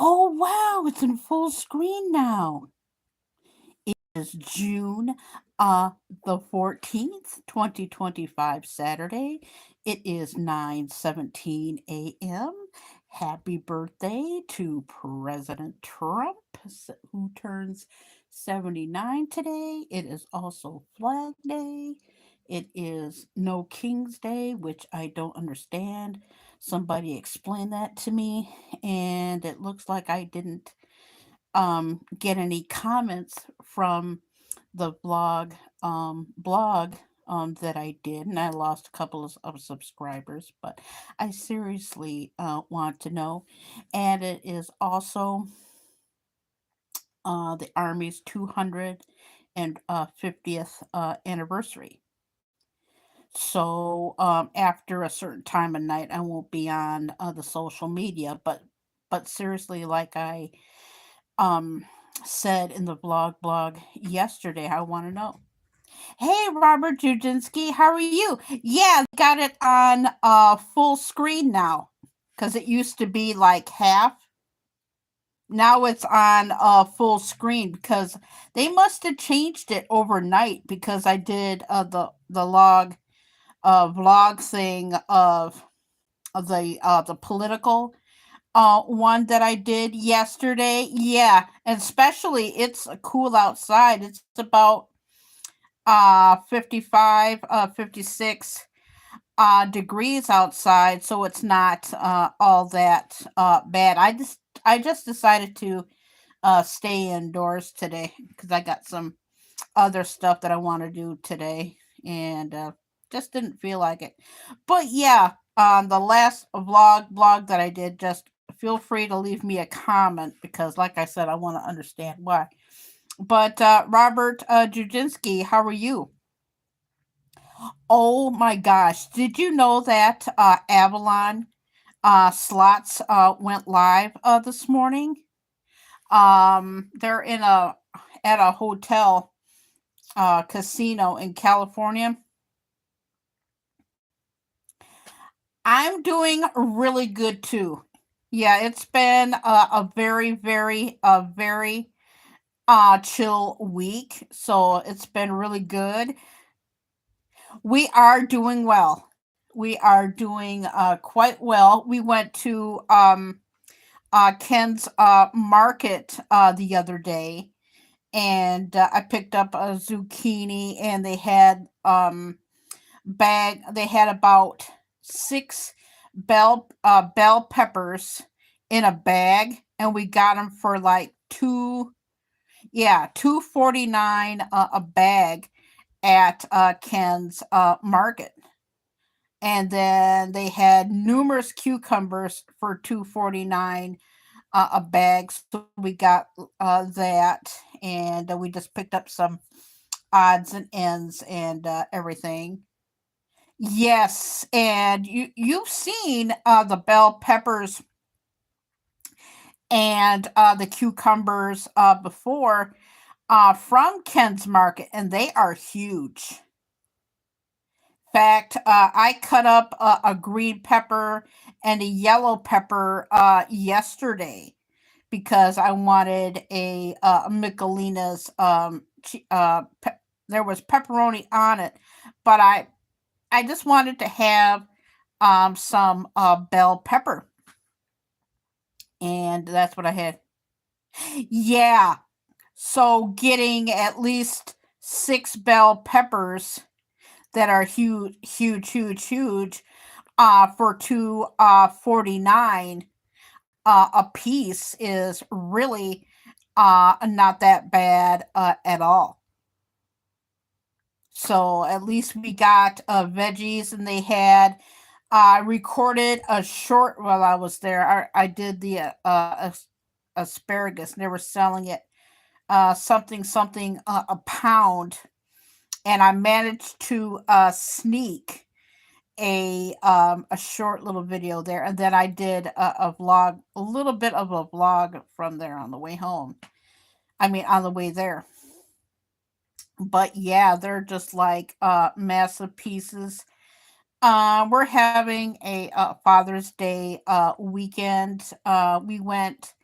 Oh, wow, it's in full screen now. It is June uh the 14th, 2025, Saturday. It is 9:17 a.m. Happy birthday to President Trump, who turns 79 today. It is also Flag Day. It is No King's Day, which I don't understand. Somebody explain that to me, and it looks like I didn't get any comments from the blog that I did, and I lost a couple of subscribers, but I seriously want to know. And it is also the Army's 250th anniversary. So after a certain time of night, I won't be on the social media, but seriously, like I um said in the blog yesterday, I want to know. Hey, Robert Judzinski, how are you? Yeah, got it on full screen now, because it used to be like half. Now it's on full screen because they must have changed it overnight, because I did the log vlog thing of the political one that I did yesterday. Yeah, and especially it's cool outside. It's about 55 56 degrees outside, so it's not all that bad. I just decided to stay indoors today because I got some other stuff that I want to do today, and just didn't feel like it. But yeah, on the last blog that I did, just feel free to leave me a comment, because, like I said, I want to understand why. But Robert Judzinski, how are you? Oh my gosh, did you know that Avalon slots went live this morning? They're in a at a hotel casino in California. I'm doing really good too. Yeah, it's been a very chill week, so it's been really good. We are doing well. We are doing quite well. We went to Ken's market the other day, and I picked up a zucchini, and they had about six bell peppers in a bag, and we got them for like 2.49 a bag at Ken's market. And then they had numerous cucumbers for 2.49 a bag. So we got that, and we just picked up some odds and ends and everything. Yes, and you've seen the bell peppers and the cucumbers before from Ken's Market, and they are huge. Fact, I cut up a green pepper and a yellow pepper yesterday, because I wanted a Michelina's. There was pepperoni on it, but I just wanted to have some bell pepper, and that's what I had. Yeah, so getting at least six bell peppers that are huge, for 2.49 a piece is really not that bad at all. So at least we got veggies, and they had recorded a short while I was there. I did the asparagus, and they were selling it something a pound, and I managed to sneak a short little video there, and then I did a vlog, a little bit of a vlog from there on the way home. I mean, on the way there. But yeah, they're just like massive pieces. We're having a Father's Day weekend. We went.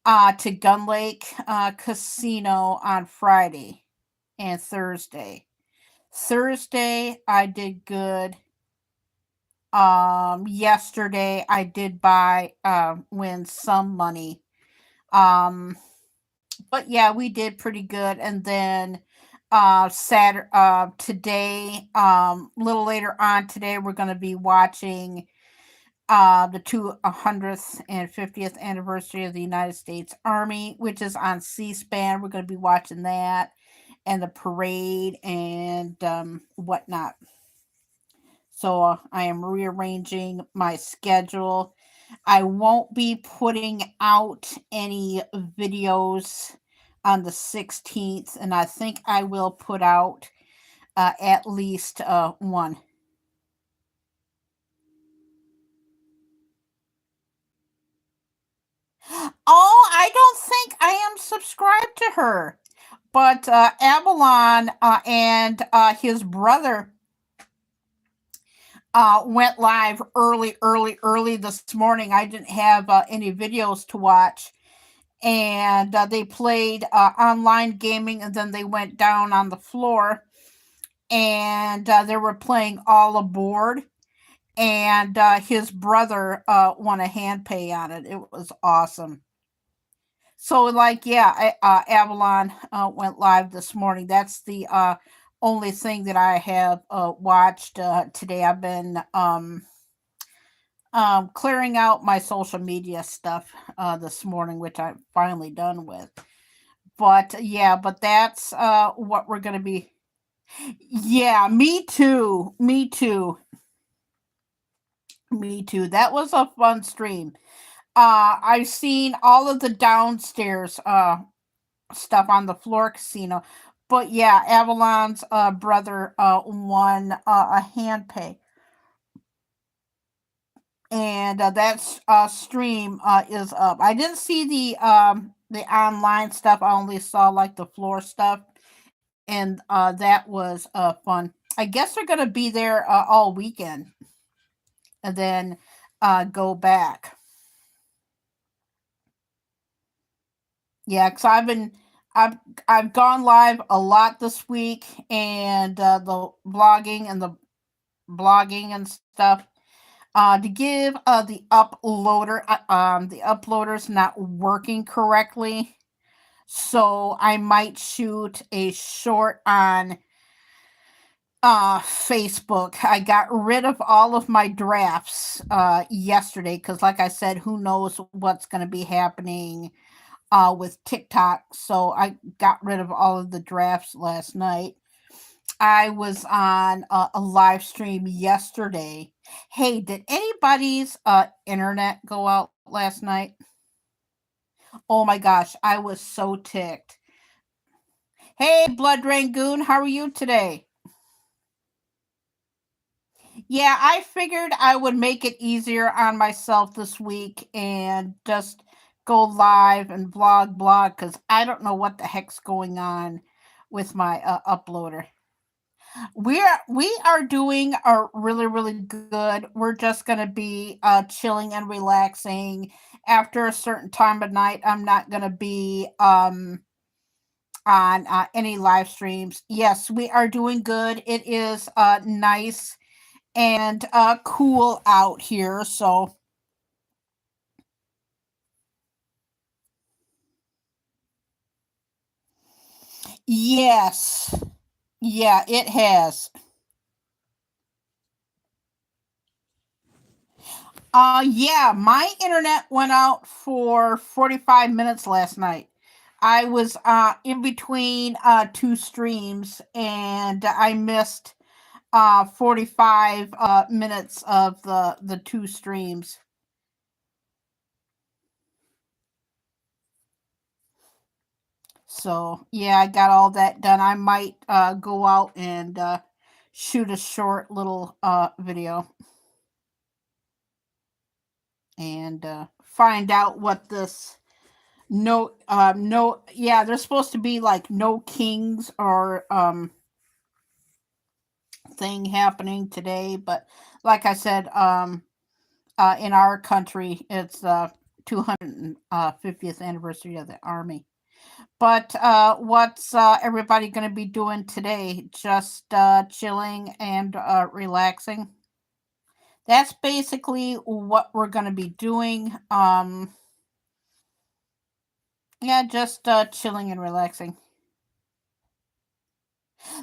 to Gun Lake Casino on Friday and Thursday. Thursday I did good. Yesterday I did buy win some money. Um, but yeah, we did pretty good. And then Saturday today, a little later on today, we're going to be watching the 250th anniversary of the United States Army, which is on C-SPAN. We're going to be watching that and the parade and whatnot. So I am rearranging my schedule. I won't be putting out any videos on the 16th, and I think I will put out at least one. Oh, I don't think I am subscribed to her. But Avalon and his brother went live early this morning. I didn't have any videos to watch. And they played online gaming, and then they went down on the floor and they were playing all aboard. And his brother won a hand pay on it. It was awesome. So, like, yeah, Avalon went live this morning. That's the only thing that I have watched today. I've been clearing out my social media stuff this morning, which I'm finally done with. But yeah, but that's what we're gonna be. Yeah, me too. Me too. Me too. That was a fun stream. I've seen all of the downstairs stuff on the floor casino. But yeah, Avalon's brother won a hand pay. And that stream is up. I didn't see the online stuff. I only saw like the floor stuff, and that was fun. I guess they're gonna be there all weekend, and then go back. Yeah, because I've I've gone live a lot this week, and the blogging and stuff. To give the uploader's not working correctly, so I might shoot a short on Facebook. I got rid of all of my drafts yesterday because, like I said, who knows what's going to be happening with TikTok. So I got rid of all of the drafts last night. I was on a live stream yesterday. Hey, did anybody's internet go out last night? Oh my gosh, I was so ticked. Hey, Blood Rangoon, how are you today? Yeah, I figured I would make it easier on myself this week and just go live and blog because I don't know what the heck's going on with my uploader. We are doing really good. We're just gonna be chilling and relaxing after a certain time of night. I'm not gonna be on any live streams. Yes, we are doing good. It is nice and cool out here. So yes, yeah, it has. Yeah, my internet went out for 45 minutes last night. I was in between two streams and I missed 45 minutes of the two streams. So, yeah, I got all that done. I might go out and shoot a short little video and find out what this no, yeah, there's supposed to be like no kings or thing happening today, but like I said, in our country it's 250th anniversary of the Army. But what's everybody going to be doing today? Just chilling and relaxing. That's basically what we're going to be doing. Yeah, just chilling and relaxing.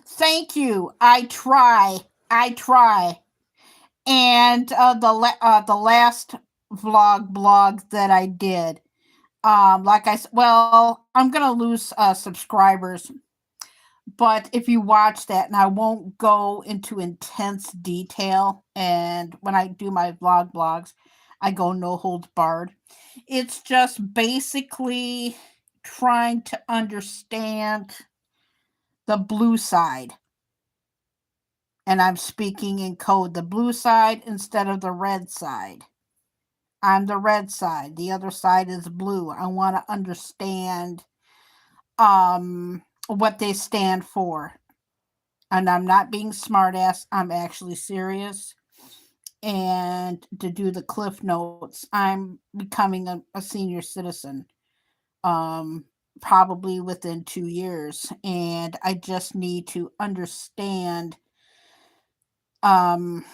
Thank you. I try. I try. And the last blog that I did, like I well, I'm gonna lose subscribers, but if you watch that, and I won't go into intense detail, and when I do my blogs, I go no holds barred. It's just basically trying to understand the blue side, and I'm speaking in code, the blue side instead of the red side. I'm the red side. The other side is blue. I want to understand what they stand for. And I'm not being smartass. I'm actually serious. And to do the cliff notes, I'm becoming a senior citizen. Um Probably within 2 years, and I just need to understand um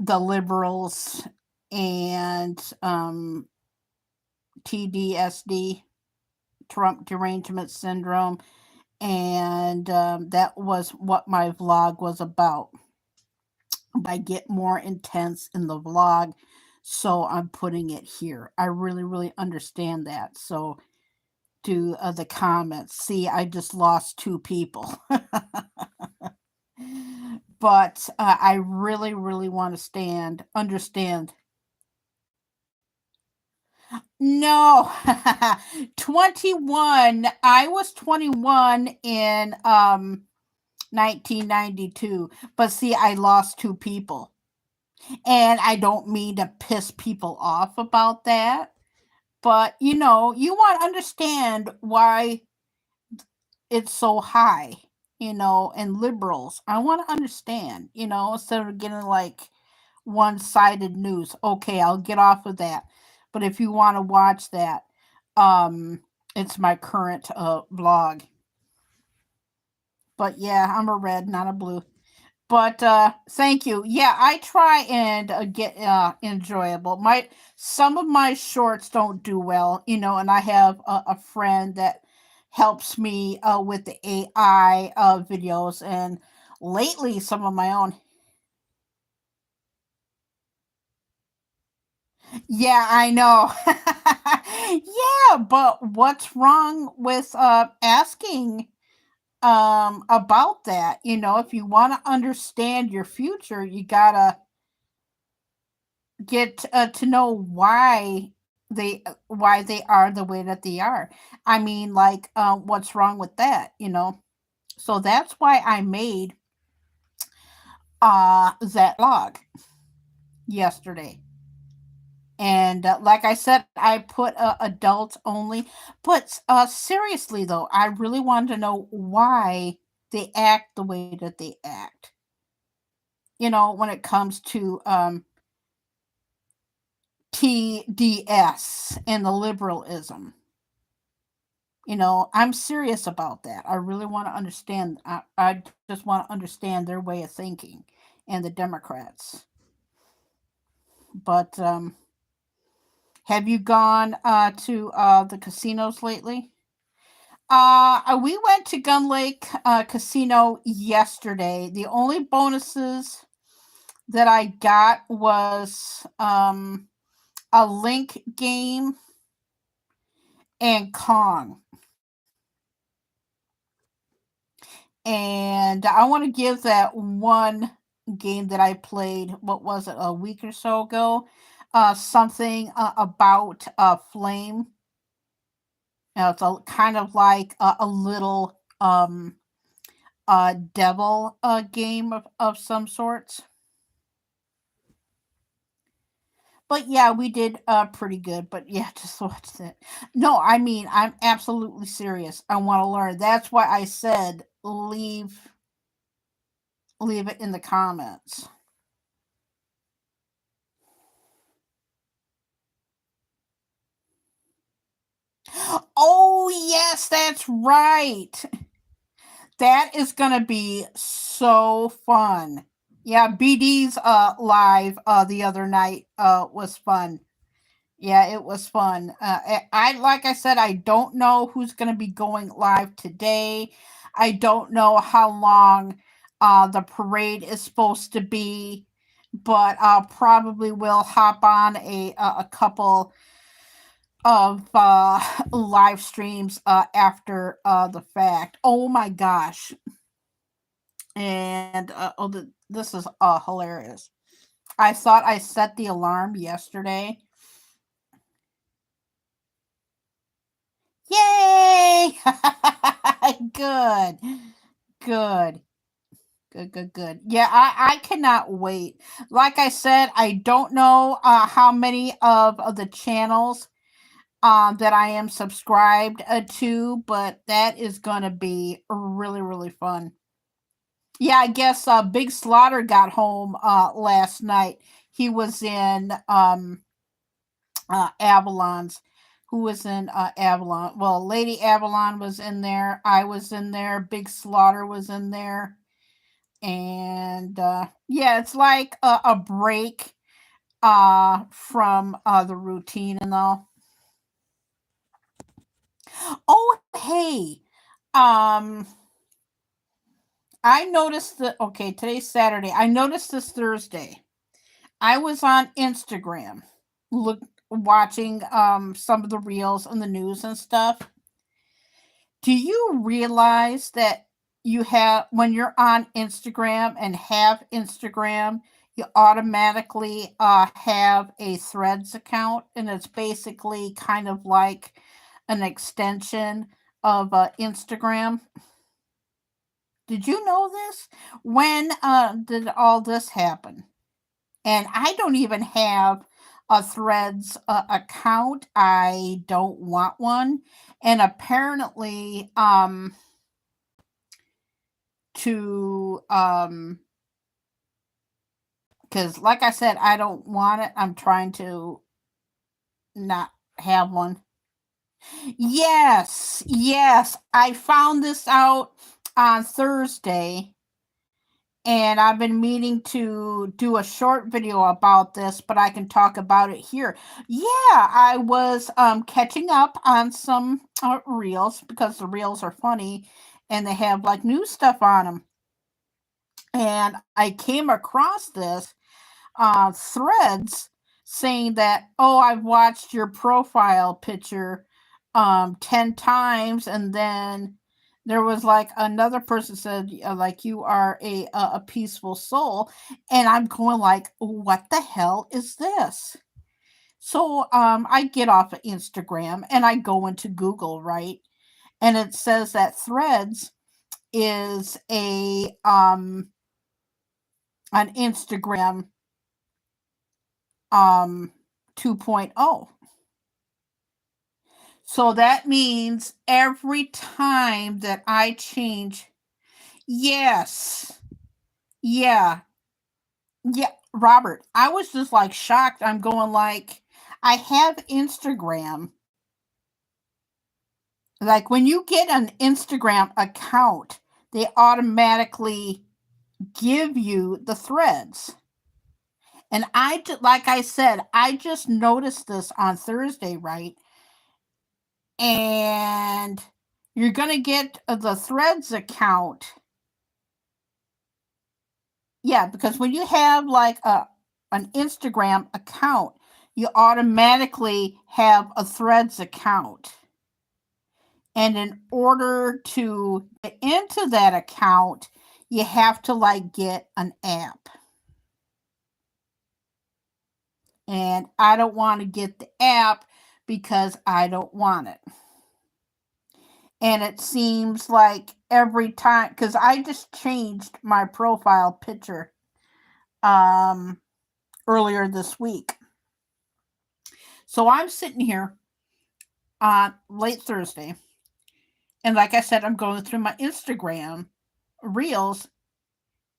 the liberals and TDSD, Trump derangement syndrome, and that was what my vlog was about. I get more intense in the vlog, so I'm putting it here. I really, really understand that. So, do the comments. See, I just lost 2 people. But I really, really want to understand. No, 21. I was 21 in 1992. But see, I lost 2 people. And I don't mean to piss people off about that. But, you want to understand why it's so high, and liberals. I want to understand, instead of getting like one sided news. Okay, I'll get off of that. But if you want to watch that, it's my current blog. But yeah, I'm a red, not a blue. But thank you. Yeah, I try and get enjoyable. Some of my shorts don't do well, and I have a friend that helps me with the AI videos, and lately some of my own. Yeah, I know. Yeah, but what's wrong with asking about that? If you want to understand your future, you got to get to know why they are the way that they are. I mean, like, what's wrong with that? So that's why I made that log yesterday. And like I said, I put adults only. But seriously, though, I really wanted to know why they act the way that they act. When it comes to TDS and the liberalism. I'm serious about that. I really want to understand. I just want to understand their way of thinking and the Democrats. But have you gone to the casinos lately? We went to Gun Lake Casino yesterday. The only bonuses that I got was a Link game and Kong. And I want to give that one game that I played, what was it, a week or so ago? Something about Flame. It's kind of like a little devil game of some sorts. But yeah, we did pretty good. But yeah, just watch that. No, I mean, I'm absolutely serious. I want to learn. That's why I said leave it in the comments. Yes, that's right. That is gonna be so fun. Yeah, BD's live the other night was fun. Yeah, it was fun. I like I said, I don't know who's gonna be going live today. I don't know how long the parade is supposed to be, but I'll probably will hop on a couple of live streams after the fact. Oh my gosh. And this is hilarious. I thought I set the alarm yesterday. Yay! Good. Good. Good. Yeah, I cannot wait. Like I said, I don't know how many of the channels that I am subscribed to, but that is going to be really, really fun. Yeah, I guess Big Slaughter got home last night. He was in Avalon's. Who was in Avalon? Well, Lady Avalon was in there. I was in there. Big Slaughter was in there. And yeah, it's like a break from the routine and all. Oh, hey. Um I noticed that okay, today's Saturday. I noticed this Thursday. I was on Instagram look watching some of the reels and the news and stuff. Do you realize that you have when you're on Instagram and have Instagram, you automatically have a Threads account, and it's basically kind of like an extension of Instagram. Did you know this? When did all this happen? And I don't even have a Threads account. I don't want one. And apparently, to because like I said, I don't want it. I'm trying to not have one. Yes, I found this out on Thursday, and I've been meaning to do a short video about this, but I can talk about it here. Yeah, I was catching up on some reels because the reels are funny and they have like new stuff on them. And I came across this threads saying that, oh, I've watched your profile picture 10 times, and then there was like another person said like you are a peaceful soul, and I'm going like, what the hell is this? So I get off of Instagram and I go into Google, right? And it says that Threads is a an Instagram 2.0. So that means every time that I change, yes, yeah, yeah, Robert, I was just like shocked. I'm going like, I have Instagram. Like when you get an Instagram account, they automatically give you the threads. And like I said, I just noticed this on Thursday, right? And you're going to get the Threads account. Yeah, because when you have like an Instagram account, you automatically have a Threads account. And in order to get into that account, you have to like get an app. And I don't want to get the app because I don't want it. And it seems like every time, because I just changed my profile picture earlier this week. So I'm sitting here on late Thursday, and like I said, I'm going through my Instagram reels,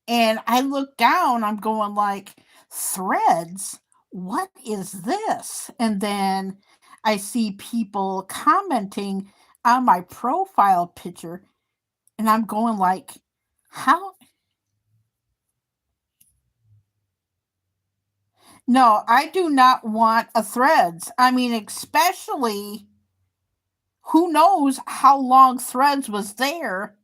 and I look down, I'm going like, threads? What is this? And then I see people commenting on my profile picture, and I'm going like, how? No, I do not want a threads. I mean, especially who knows how long threads was there.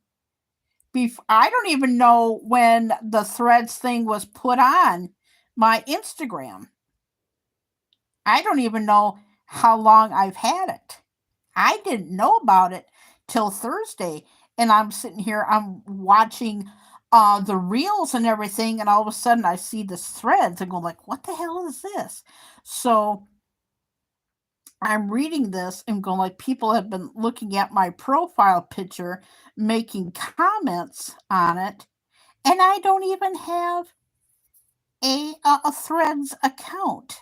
I don't even know when the threads thing was put on my Instagram. I don't even know how long I've had it. I didn't know about it till Thursday. And I'm sitting here, I'm watching the reels and everything, and all of a sudden I see this threads and go like, what the hell is this? So I'm reading this and going like, people have been looking at my profile picture, making comments on it, and I don't even have a threads account.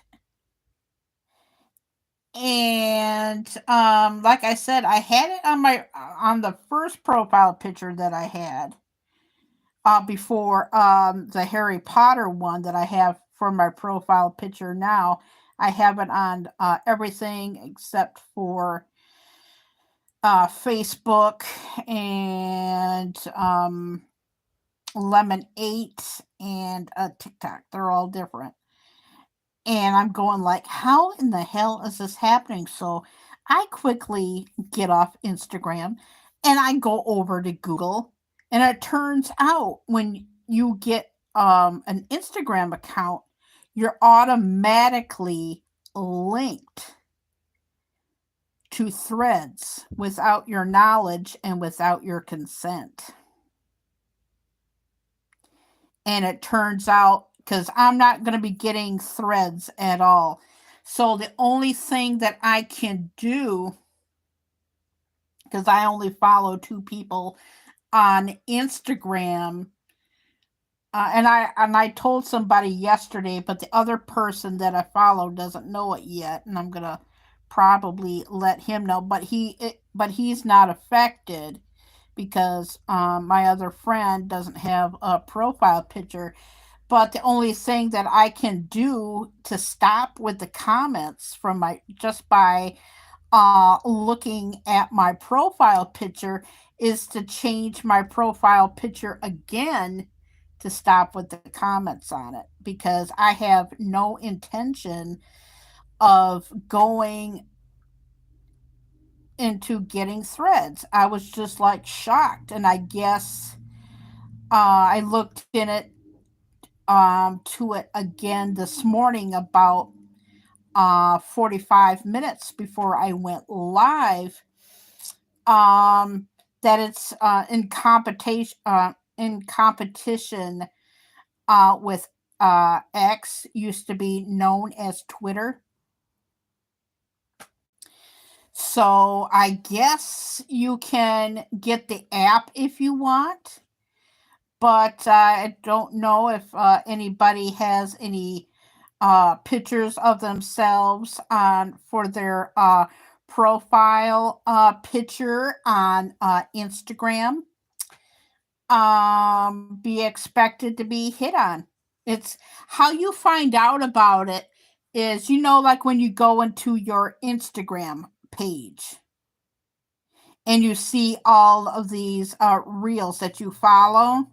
And like I said, I had it on the first profile picture that I had before the Harry Potter one that I have for my profile picture now. I have it on everything except for Facebook and Lemon 8 and TikTok. They're all different. And I'm going like, how in the hell is this happening? So I quickly get off Instagram and I go over to Google. And it turns out when you get an Instagram account, you're automatically linked to threads without your knowledge and without your consent. And it turns out, because I'm not going to be getting threads at all. So the only thing that I can do, because I only follow 2 people on Instagram, and I told somebody yesterday, but the other person that I follow doesn't know it yet, and I'm gonna probably let him know. But he's not affected because my other friend doesn't have a profile picture. But the only thing that I can do to stop with the comments from my just by looking at my profile picture is to change my profile picture again to stop with the comments on it, because I have no intention of going into getting threads. I was just like shocked, and I guess I looked in it to it again this morning about 45 minutes before I went live, um, that it's in competition with X, used to be known as Twitter. So I guess you can get the app if you want, but I don't know if anybody has any pictures of themselves on for their profile picture on Instagram. Be expected to be hit on. It's how you find out about it is, like when you go into your Instagram page and you see all of these reels that you follow.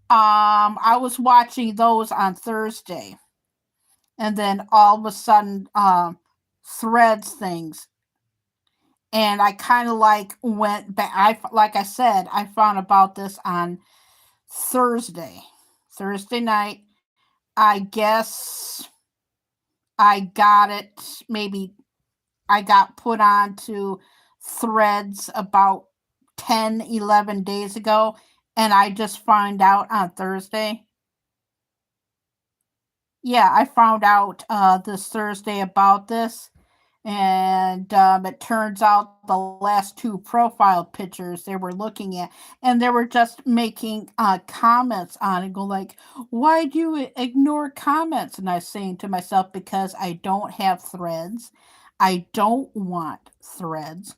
I was watching those on Thursday, and then all of a sudden, threads things, and I kind of like went back. Like I said, I found about this on Thursday night. I guess I got it. Maybe I got put on to threads about 10, 11 days ago, and I just found out on Thursday. Yeah, I found out this Thursday about this, and it turns out the last 2 profile pictures they were looking at, and they were just making comments on it, go like, why do you ignore comments? And I was saying to myself, because I don't have threads, I don't want threads.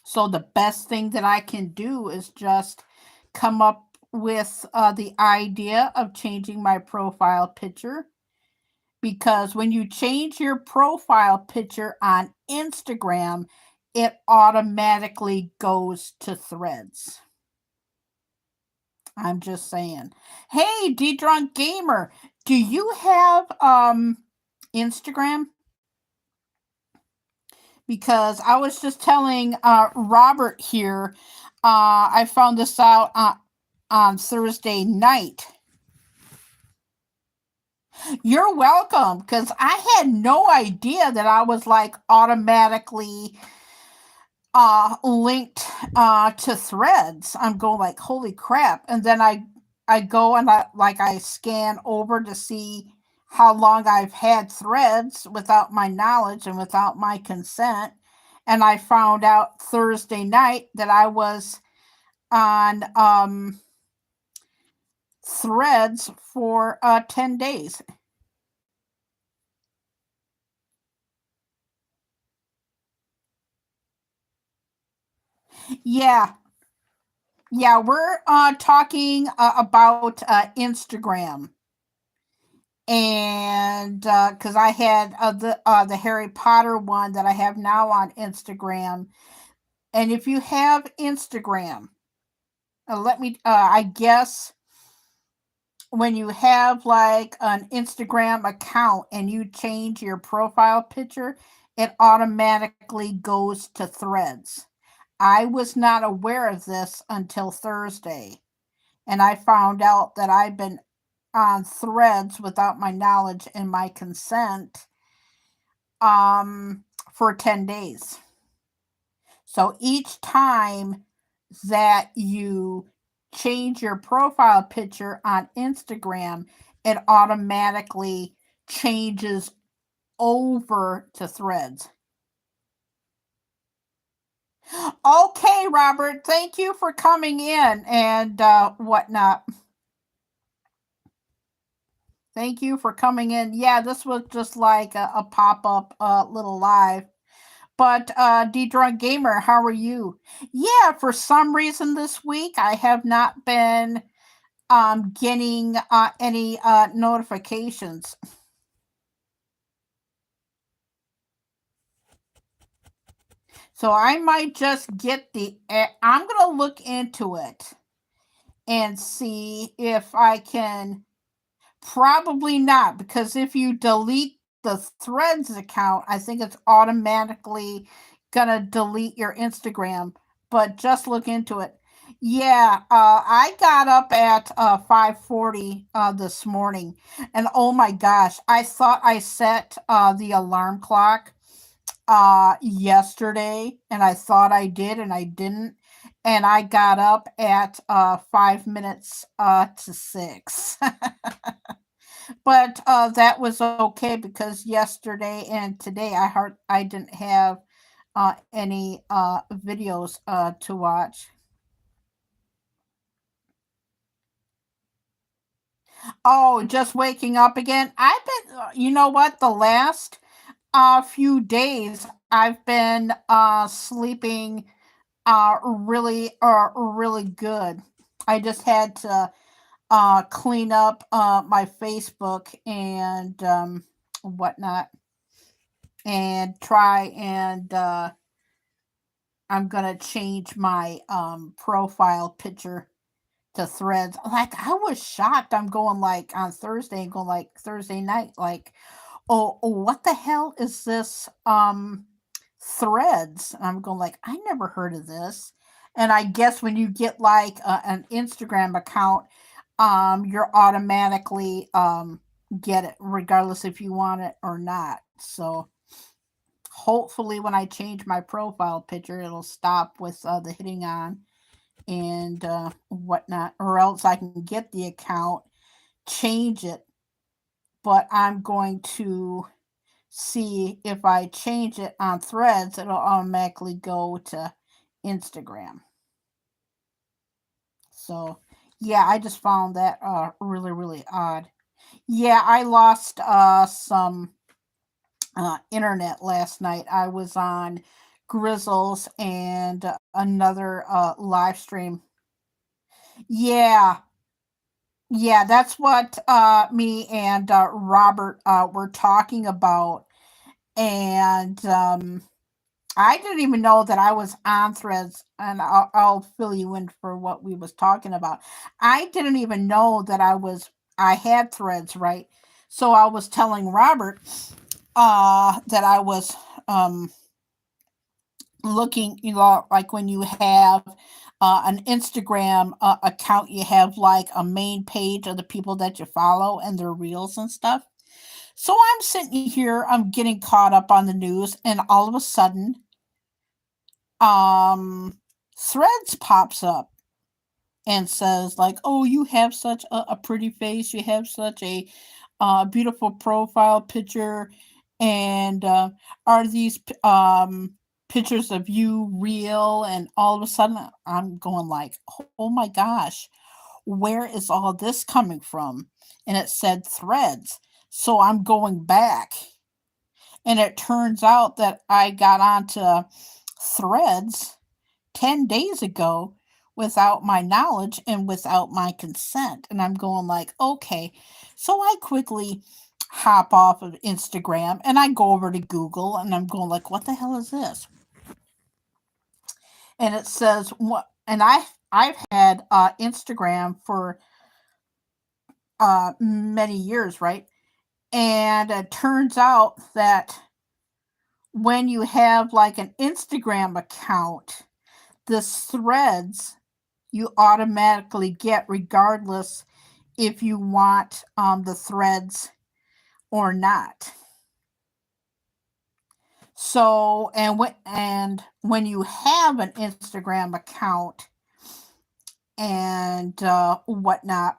So the best thing that I can do is just come up with the idea of changing my profile picture, because when you change your profile picture on Instagram, it automatically goes to Threads. I'm just saying. Hey, D-Drunk Gamer, do you have Instagram? Because I was just telling Robert here, I found this out on Thursday night. You're welcome, because I had no idea that I was like automatically linked to Threads. I'm going like, holy crap. And then I go and I scan over to see how long I've had Threads without my knowledge and without my consent. And I found out Thursday night that I was on Threads for 10 days. Yeah. Yeah, we're talking about Instagram. And because I had the Harry Potter one that I have now on Instagram. And if you have Instagram, let me I guess when you have like an Instagram account and you change your profile picture, it automatically goes to Threads. I was not aware of this until Thursday, and I found out that I've been on Threads without my knowledge and my consent for 10 days. So each time that you change your profile picture on Instagram, it automatically changes over to Threads. Okay, Robert, thank you for coming in and whatnot. Thank you for coming in. Yeah, this was just like a pop up little live. But D-Drunk Gamer, how are you? Yeah, for some reason this week I have not been getting any notifications. So I might just get I'm going to look into it and see if I can. Probably not, because if you delete the Threads account, I think it's automatically going to delete your Instagram. But just look into it. Yeah, I got up at 5:40 this morning, and oh my gosh, I thought I set the alarm clock yesterday, and I thought I did, and I didn't. And I got up at 5 minutes to 6. But that was okay because yesterday and today I didn't have any videos to watch. Oh, just waking up again. I've been, you know what? The last few days I've been sleeping really good. I just had to clean up my Facebook and whatnot, and try and I'm gonna change my profile picture to Threads. Like I was shocked. I'm going like on Thursday and going like Thursday night, like, oh, what the hell is this Threads? And I'm going like, I never heard of this. And I guess when you get like an Instagram account, you're automatically get it regardless if you want it or not. So hopefully when I change my profile picture, it'll stop with the hitting on and whatnot, or else I can get the account, change it. But I'm going to see if I change it on Threads, it'll automatically go to Instagram. So yeah, I just found that really odd. Yeah, I lost some internet last night. I was on Grizzles and another live stream. Yeah, yeah, that's what me and Robert were talking about, and I didn't even know that I was on Threads, and I'll fill you in for what we was talking about. I didn't even know that I had Threads, right? So I was telling Robert that I was looking, like when you have an Instagram account, you have like a main page of the people that you follow and their reels and stuff. So I'm sitting here, I'm getting caught up on the news, and all of a sudden, um, Threads pops up and says like, "Oh, you have such a pretty face. You have such a beautiful profile picture, and are these pictures of you real?" And all of a sudden, I'm going like, "Oh my gosh, where is all this coming from?" And it said Threads. So I'm going back, and it turns out that I got onto Threads 10 days ago without my knowledge and without my consent. And I'm going like, okay. So I quickly hop off of Instagram and I go over to Google and I'm going like, what the hell is this? And it says what, and I've had Instagram for many years, right? And it turns out that when you have like an Instagram account, the threads you automatically get regardless if you want the threads or not. So and when you have an Instagram account and whatnot,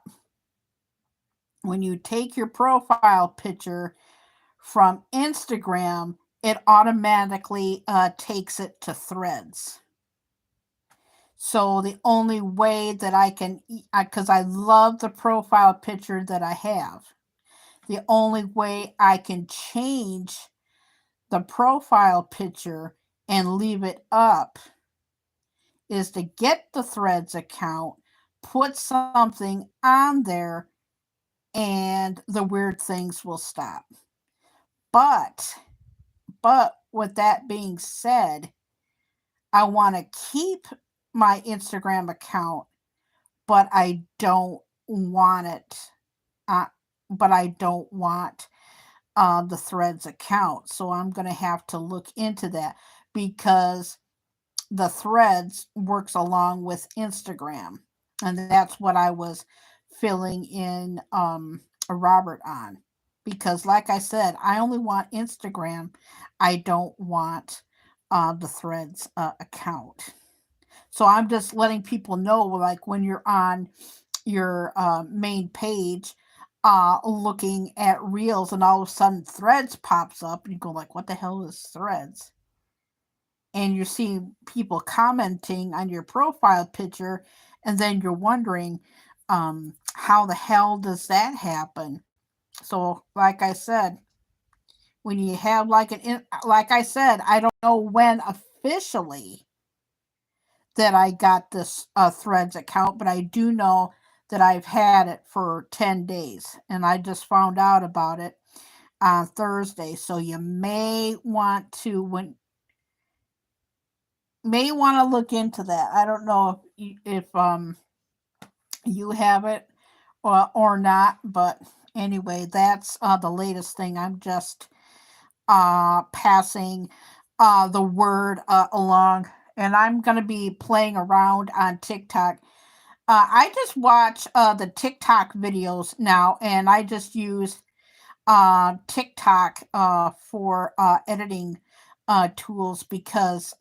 when you take your profile picture from Instagram, it automatically takes it to Threads. So the only way that I can, because I love the profile picture that I have, the only way I can change the profile picture and leave it up is to get the Threads account, put something on there, and the weird things will stop. But, with that being said, I want to keep my Instagram account, but I don't want it. Uh, but I don't want the Threads account. So I'm going to have to look into that because the Threads works along with Instagram. And that's what I was filling in Robert on. Because, like I said, I only want Instagram. I don't want the Threads account. So I'm just letting people know, like when you're on your main page, looking at reels, and all of a sudden Threads pops up, and you go like, "What the hell is Threads?" And you're seeing people commenting on your profile picture, and then you're wondering, how the hell does that happen? So, like I said, when you have like I said, I don't know when officially that I got this Threads account, but I do know that I've had it for 10 days, and I just found out about it on Thursday. So you may want to look into that. I don't know if you have it or not, but anyway, that's the latest thing. I'm just passing the word along, and I'm going to be playing around on TikTok. I just watch the TikTok videos now, and I just use TikTok for editing tools because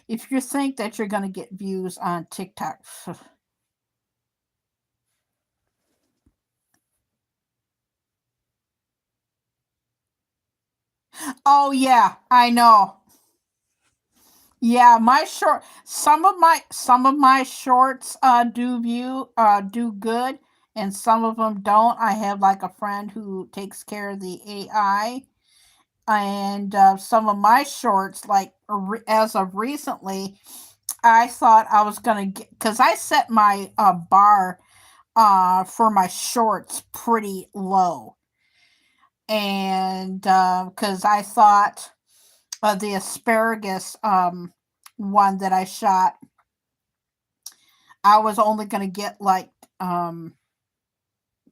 if you think that you're going to get views on TikTok, oh yeah, I know. Yeah, my short some of my shorts do good, and some of them don't. I have like a friend who takes care of the AI, and some of my shorts, like as of recently, I thought I was gonna get, because I set my bar for my shorts pretty low, and because I thought the asparagus one that I shot, I was only going to get like um,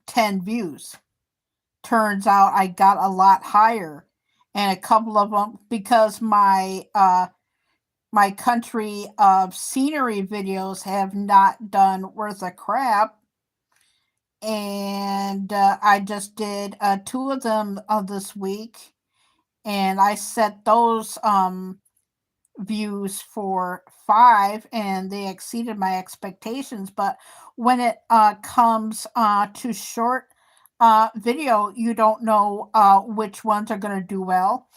10 views. Turns out I got a lot higher, and a couple of them because my country of scenery videos have not done worth a crap, and I just did two of them this week, and I set those views for 5, and they exceeded my expectations. But when it comes to short video, you don't know which ones are going to do well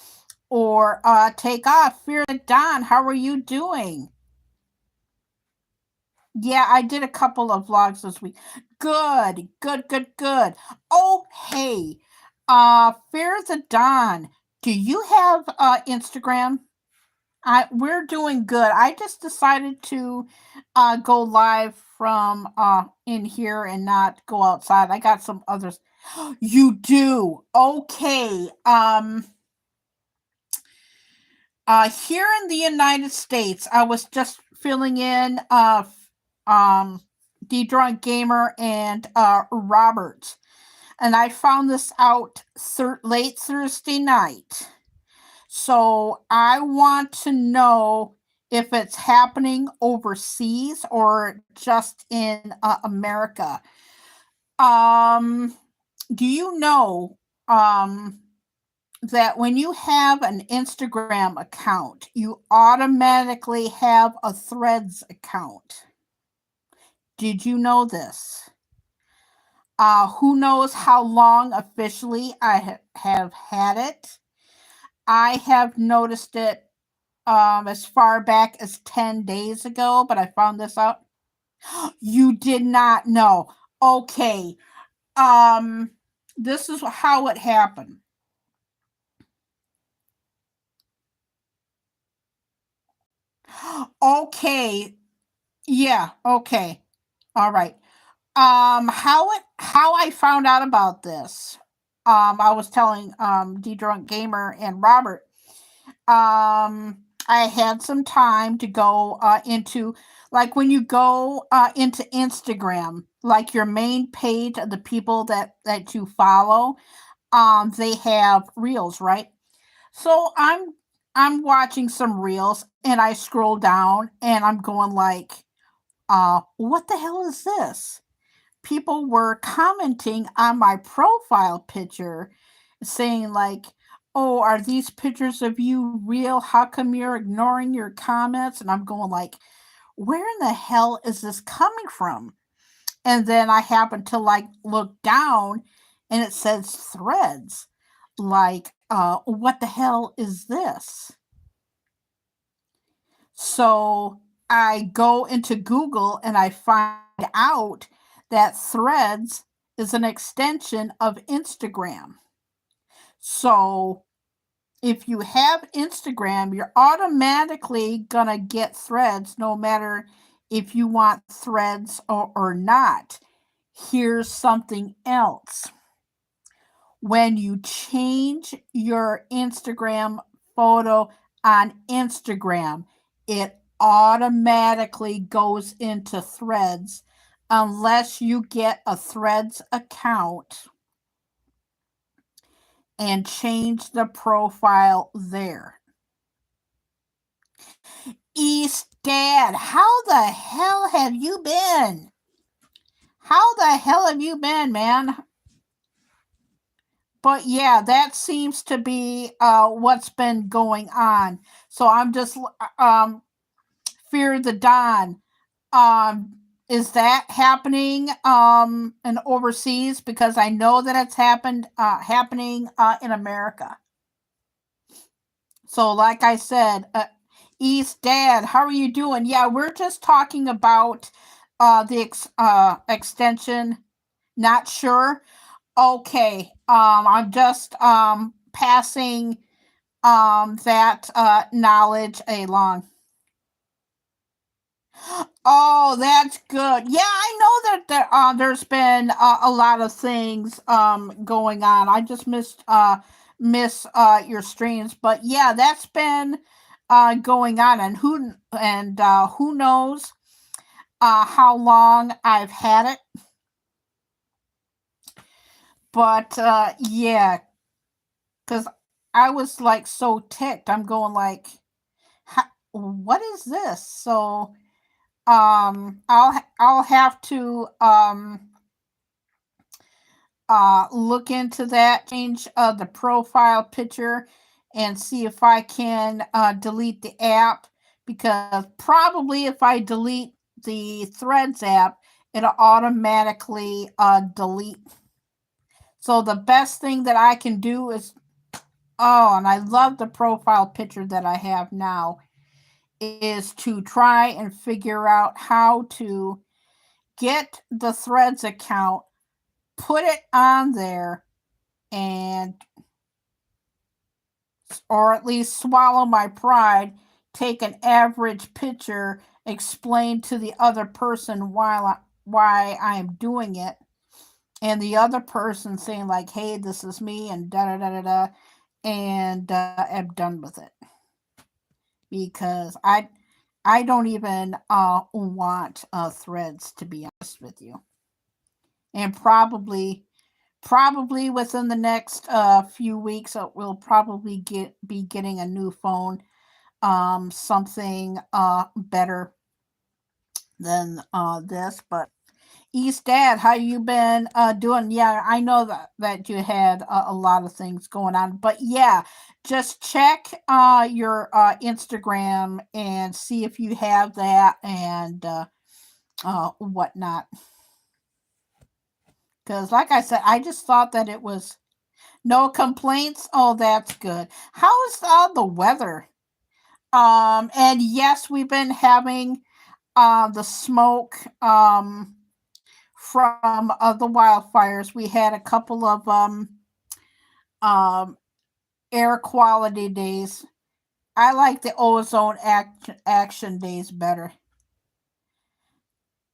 or take off. Fear the Dawn, how are you doing? Yeah, I did a couple of vlogs this week. Good, good, good, good. Oh, hey, Fear the Dawn, do you have Instagram? We're doing good. I just decided to go live from in here and not go outside. I got some others. You do. Okay. Here in the United States, I was just filling in um the Drunk Gamer and Robert, and I found this out late Thursday night. So I want to know if it's happening overseas or just in America. Um, do you know that when you have an Instagram account, you automatically have a Threads account? Did you know this? Who knows how long officially I have had it? I have noticed it as far back as 10 days ago, but I found this out. You did not know. Okay. Um, this is how it happened. Okay. Yeah, okay. All right. How I found out about this. I was telling D Drunk Gamer and Robert. I had some time to go into, like, when you go into Instagram, like your main page of the people that you follow, they have reels, right? So I'm watching some reels, and I scroll down, and I'm going like, what the hell is this? People were commenting on my profile picture saying like, "Oh, are these pictures of you real? How come you're ignoring your comments?" And I'm going like, "Where in the hell is this coming from?" And then I happen to like look down, and it says Threads. Like, what the hell is this? So I go into Google and I find out that Threads is an extension of Instagram. So if you have Instagram, you're automatically going to get Threads no matter if you want Threads or not. Here's something else. When you change your Instagram photo on Instagram, it automatically goes into Threads unless you get a Threads account and change the profile there. East Dad, how the hell have you been? How the hell have you been, man? But yeah, that seems to be what's been going on. So I'm just Fear the Dawn. Is that happening in overseas? Because I know that it's happening in America. So, like I said, East Dad, how are you doing? Yeah, we're just talking about the extension. Not sure. Okay. I'm just passing that knowledge along. Oh, that's good. Yeah, I know that there's been a lot of things going on. I just missed miss your streams. But yeah, that's been going on, and who knows how long I've had it. But yeah, because I was like so ticked. I'm going like, what is this? So I'll have to look into that, change the profile picture, and see if I can delete the app, because probably if I delete the Threads app, it'll automatically delete. So the best thing that I can do is, oh, and I love the profile picture that I have now, is to try and figure out how to get the Threads account, put it on there, and or at least swallow my pride, take an average picture, explain to the other person why I am doing it, and the other person saying like, "Hey, this is me," and da da da da da, and I'm done with it, because I don't even want Threads, to be honest with you, and probably within the next few weeks we'll probably be getting a new phone, something better than this. But East Dad, how you been doing? Yeah, I know that you had a lot of things going on, but yeah, just check your Instagram and see if you have that, and whatnot. Because, like I said, I just thought that it was no complaints. Oh, that's good. How is the weather? And yes, we've been having the smoke from the wildfires. We had a couple of um, air quality days. I like the ozone action days better.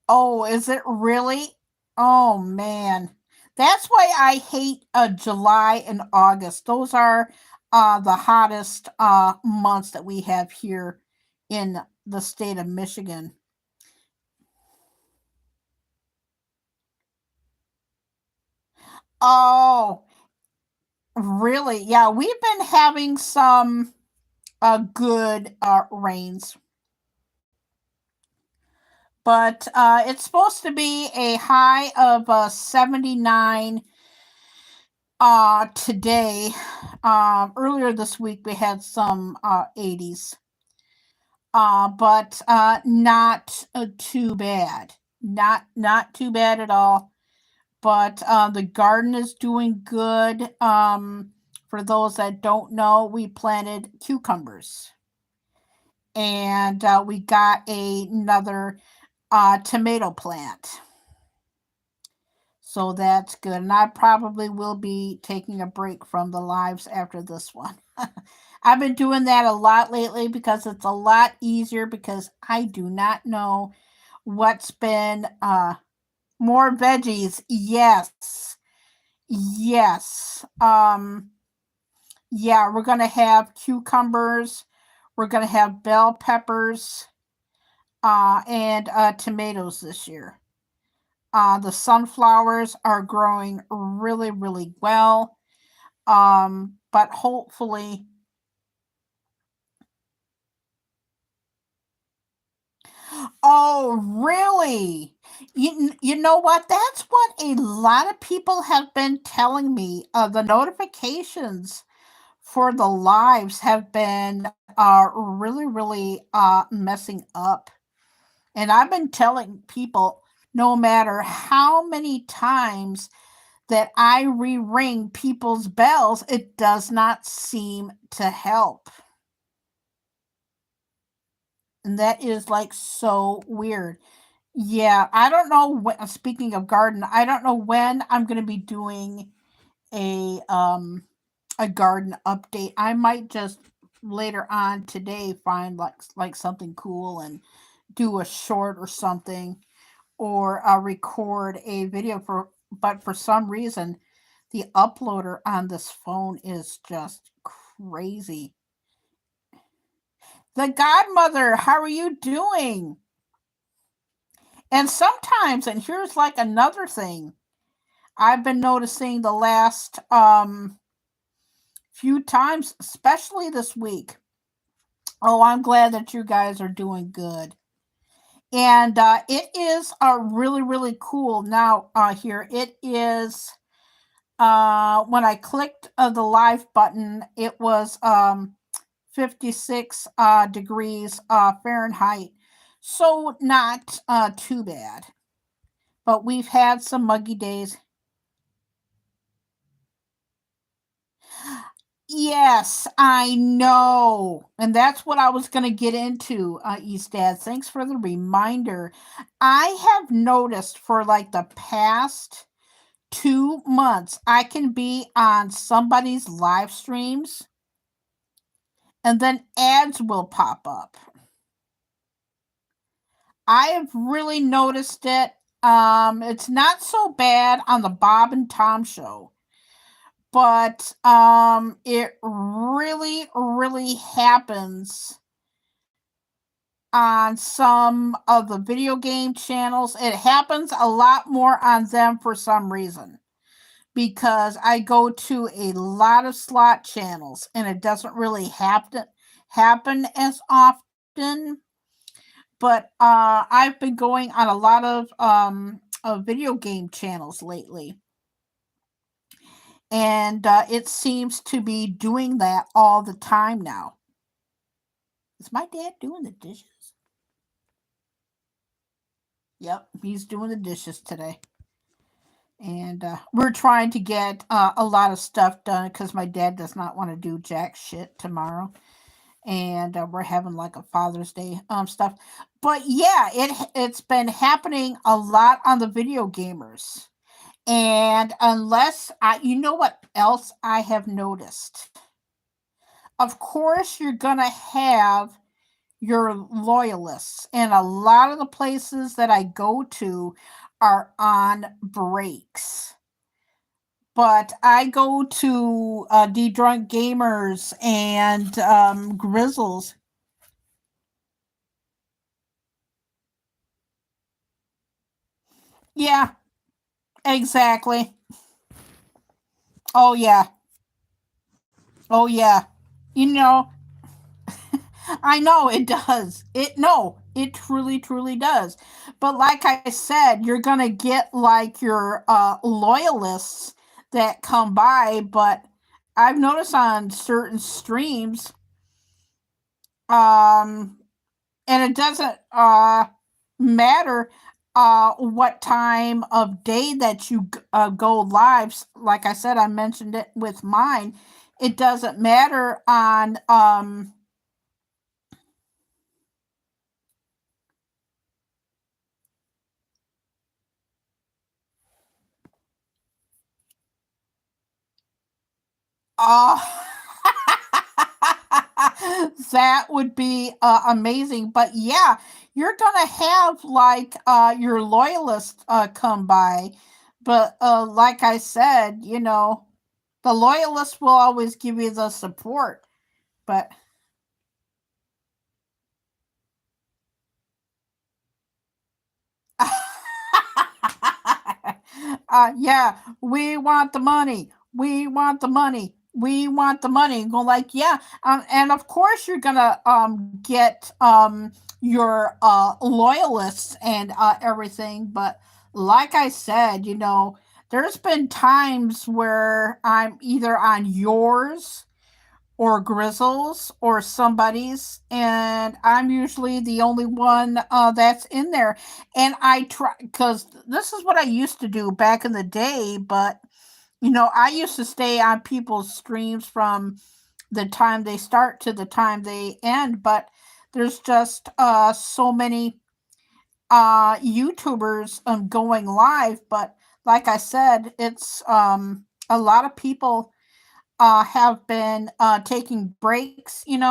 Oh, is it really? Oh man, that's why I hate July and August. Those are the hottest months that we have here in the state of Michigan. Oh, really? Yeah, we've been having some good rains, but it's supposed to be a high of 79 today. Earlier this week we had some 80s, but not too bad. Not too bad at all. But the garden is doing good. For those that don't know, we planted cucumbers, and we got another tomato plant. So that's good. And I probably will be taking a break from the lives after this one. I've been doing that a lot lately because it's a lot easier, because I do not know what's been more veggies. Yes. Yes. Yeah, we're going to have cucumbers, we're going to have bell peppers, and tomatoes this year. The sunflowers are growing really, really well. But hopefully, oh, really? You know what? That's what a lot of people have been telling me. The notifications for the lives have been really, really messing up. And I've been telling people, no matter how many times that I re ring people's bells, it does not seem to help. And that is like so weird. Yeah, I don't know when, speaking of garden, I don't know when I'm going to be doing a um a garden update. I might just later on today find like something cool and do a short or something, or record a video for, but for some reason The uploader on this phone is just crazy. The godmother, how are you doing? And sometimes, and here's like another thing I've been noticing the last few times, especially this week. Oh, I'm glad that you guys are doing good. And it is really, really cool. Now, here it is. When I clicked the live button, it was 56 degrees Fahrenheit. So, not too bad. But we've had some muggy days. Yes, I know. And that's what I was going to get into, Eastad. Thanks for the reminder. I have noticed for like the past 2 months, I can be on somebody's live streams and then ads will pop up. I have really noticed it. It's not so bad on the Bob and Tom show, but it really, really happens on some of the video game channels. It happens a lot more on them for some reason, because I go to a lot of slot channels and it doesn't really happen as often. But I've been going on a lot of video game channels lately, and it seems to be doing that all the time now. Is my dad doing the dishes? Yep, he's doing the dishes today. And we're trying to get a lot of stuff done because my dad does not want to do jack shit tomorrow. And we're having like a Father's Day stuff. But yeah, it's been happening a lot on the video gamers. And you know what else I have noticed? Of course, you're gonna have your loyalists, and a lot of the places that I go to are on breaks. But I go to D-Drunk Gamers and Grizzles. Yeah, exactly. Oh, yeah. Oh, yeah. You know, I know it does. It truly, truly does. But like I said, you're going to get like your loyalists that come by. But I've noticed on certain streams, um, and it doesn't matter what time of day that you go live. Like I said, I mentioned it with mine. It doesn't matter on uh that would be amazing. But yeah, you're gonna have like your loyalists come by. But like I said, the loyalists will always give you the support. But yeah, we want the money. We want the money. We want the money. And go like, yeah, and of course you're gonna get your loyalists and everything. But like I said, there's been times where I'm either on yours or Grizzles or somebody's, and I'm usually the only one that's in there. And I try, because this is what I used to do back in the day, but I used to stay on people's streams from the time they start to the time they end, but there's just so many YouTubers going live. But like I said, it's a lot of people have been taking breaks, and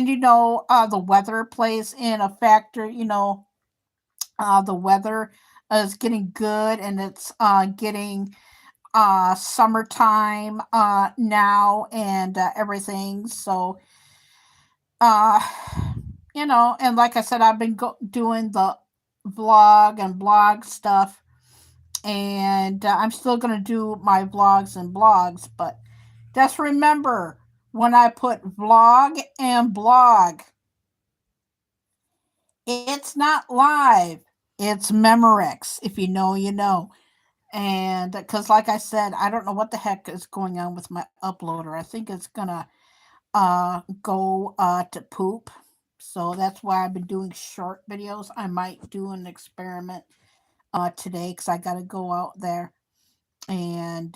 the weather plays in a factor. The weather is getting good, and it's getting summertime now and everything. So uh and like I said, I've been doing the vlog and blog stuff, and I'm still going to do my vlogs and blogs, but just remember, when I put vlog and blog, it's not live, it's Memorex. If you know, you know. And because, like I said, I don't know what the heck is going on with my uploader. I think it's gonna go to poop. So that's why I've been doing short videos. I might do an experiment today because I got to go out there and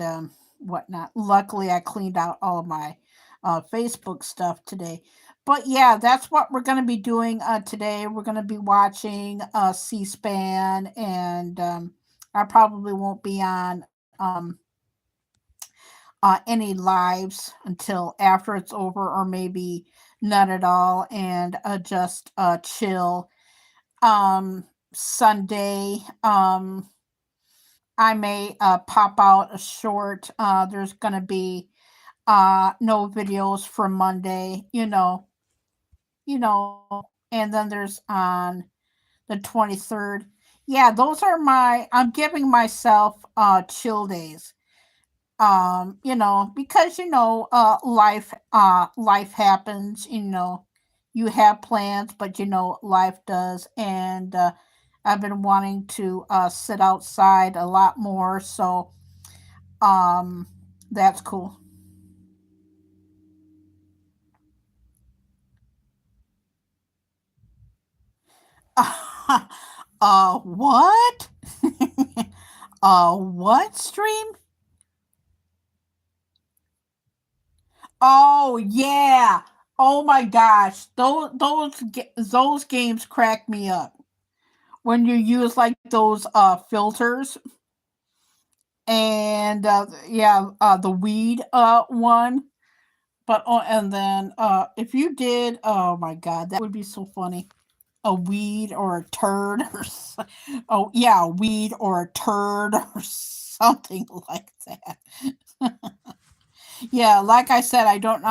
whatnot. Luckily, I cleaned out all of my Facebook stuff today. But yeah, that's what we're going to be doing today. We're going to be watching C-SPAN, and I probably won't be on any lives until after it's over, or maybe none at all, and just chill. Sunday, I may pop out a short. There's gonna be no videos for Monday, and then there's on the 23rd. Yeah, those are I'm giving myself chill days. Because life happens, you have plans, but life does. And I've been wanting to sit outside a lot more, so um that's cool. What? What stream? Oh yeah. Oh my gosh. Those games crack me up. When you use like those filters, and yeah, the weed one. But and then if you did, oh my god, that would be so funny. A weed or a turd oh yeah, a weed or a turd or something like that. Yeah, like I said, I don't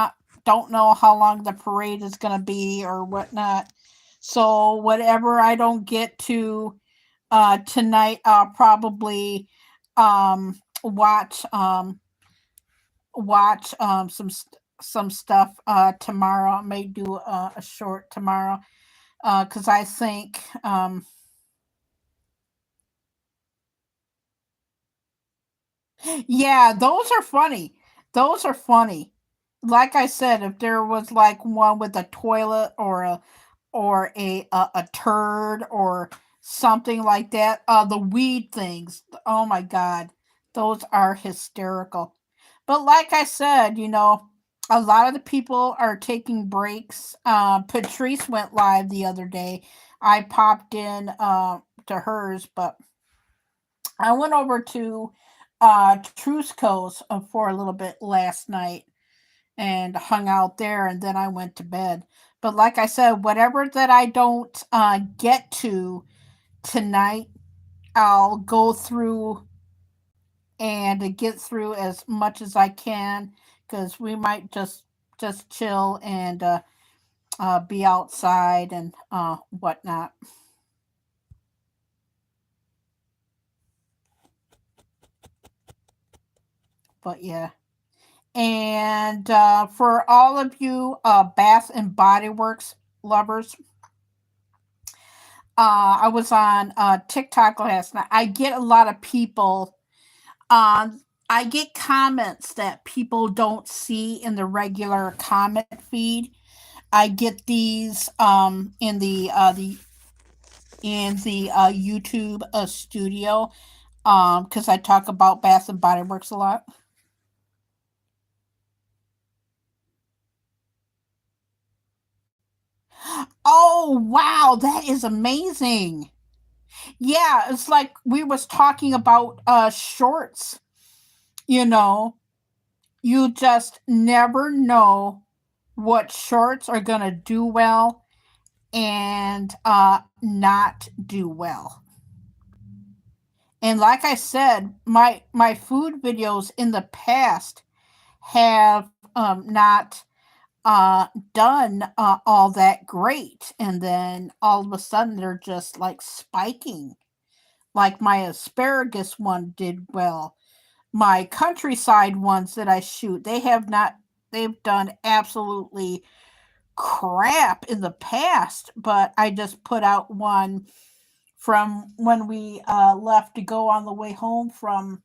know how long the parade is gonna be or whatnot. So whatever I don't get to tonight, I'll probably watch some stuff tomorrow. I may do a short tomorrow because I think yeah, those are funny. Those are funny. Like I said, if there was like one with a toilet or a turd or something like that, the weed things. Oh my god, those are hysterical. But like I said, a lot of the people are taking breaks. Patrice went live the other day. I popped in to hers, but I went over to Trusco's for a little bit last night and hung out there, and then I went to bed. But like I said, whatever that I don't get to tonight, I'll go through and get through as much as I can, because we might just chill and be outside and whatnot. But yeah. And for all of you Bath and Body Works lovers, I was on TikTok last night. I get a lot of people. I get comments that people don't see in the regular comment feed. I get these in the YouTube studio because I talk about Bath and Body Works a lot. Oh wow, that is amazing. Yeah, it's like we was talking about shorts, you know. You just never know what shorts are going to do well and not do well. And like I said, my food videos in the past have not done all that great, and then all of a sudden they're just like spiking. Like my asparagus one did well. My countryside ones that I shoot, they have not. They've done absolutely crap in the past, but I just put out one from when we left to go on the way home from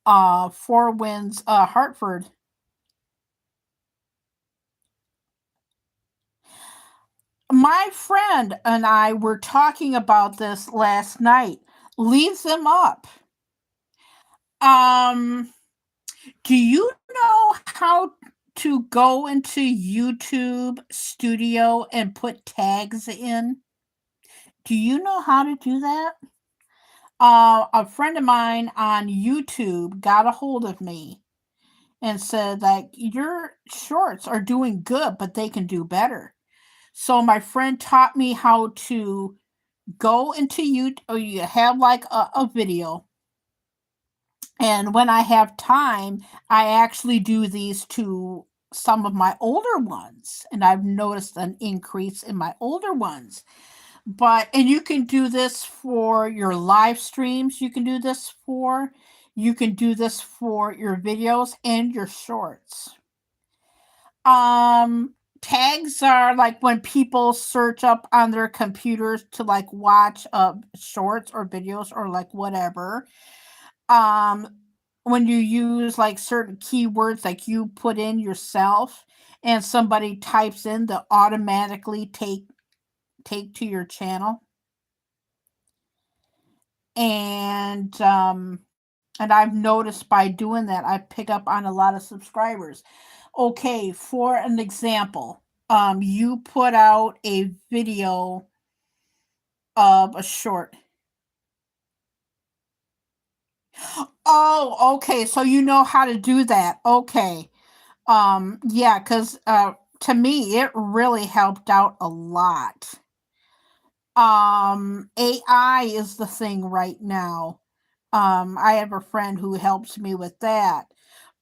Four Winds, Hartford. My friend and I were talking about this last night. Leave them up. Um, do you know how to go into YouTube Studio and put tags in? Do you know how to do that? A friend of mine on YouTube got a hold of me and said like your shorts are doing good, but they can do better. So my friend taught me how to go into YouTube, or you have like a video, and when I have time, I actually do these to some of my older ones, and I've noticed an increase in my older ones. But and you can do this for your live streams, you can do this for, you can do this for your videos and your shorts. Um, tags are like when people search up on their computers to like watch shorts or videos or like whatever. Um, when you use like certain keywords like you put in yourself and somebody types in, they'll automatically take to your channel. And I've noticed by doing that I pick up on a lot of subscribers. Okay, for an example, you put out a video of a short. Oh, okay, so you know how to do that. Okay. Yeah, cuz to me it really helped out a lot. AI is the thing right now. I have a friend who helps me with that.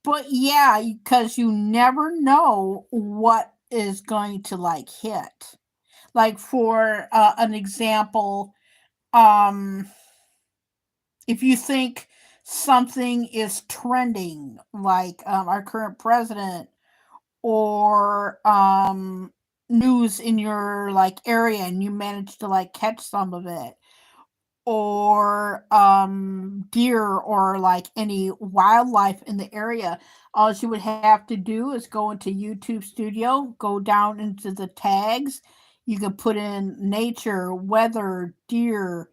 But yeah, because you never know what is going to like hit. Like for an example, um, if you think something is trending, like our current president, or news in your like area, and you manage to like catch some of it, or deer or like any wildlife in the area, all you would have to do is go into YouTube Studio, go down into the tags. You can put in nature, weather, deer,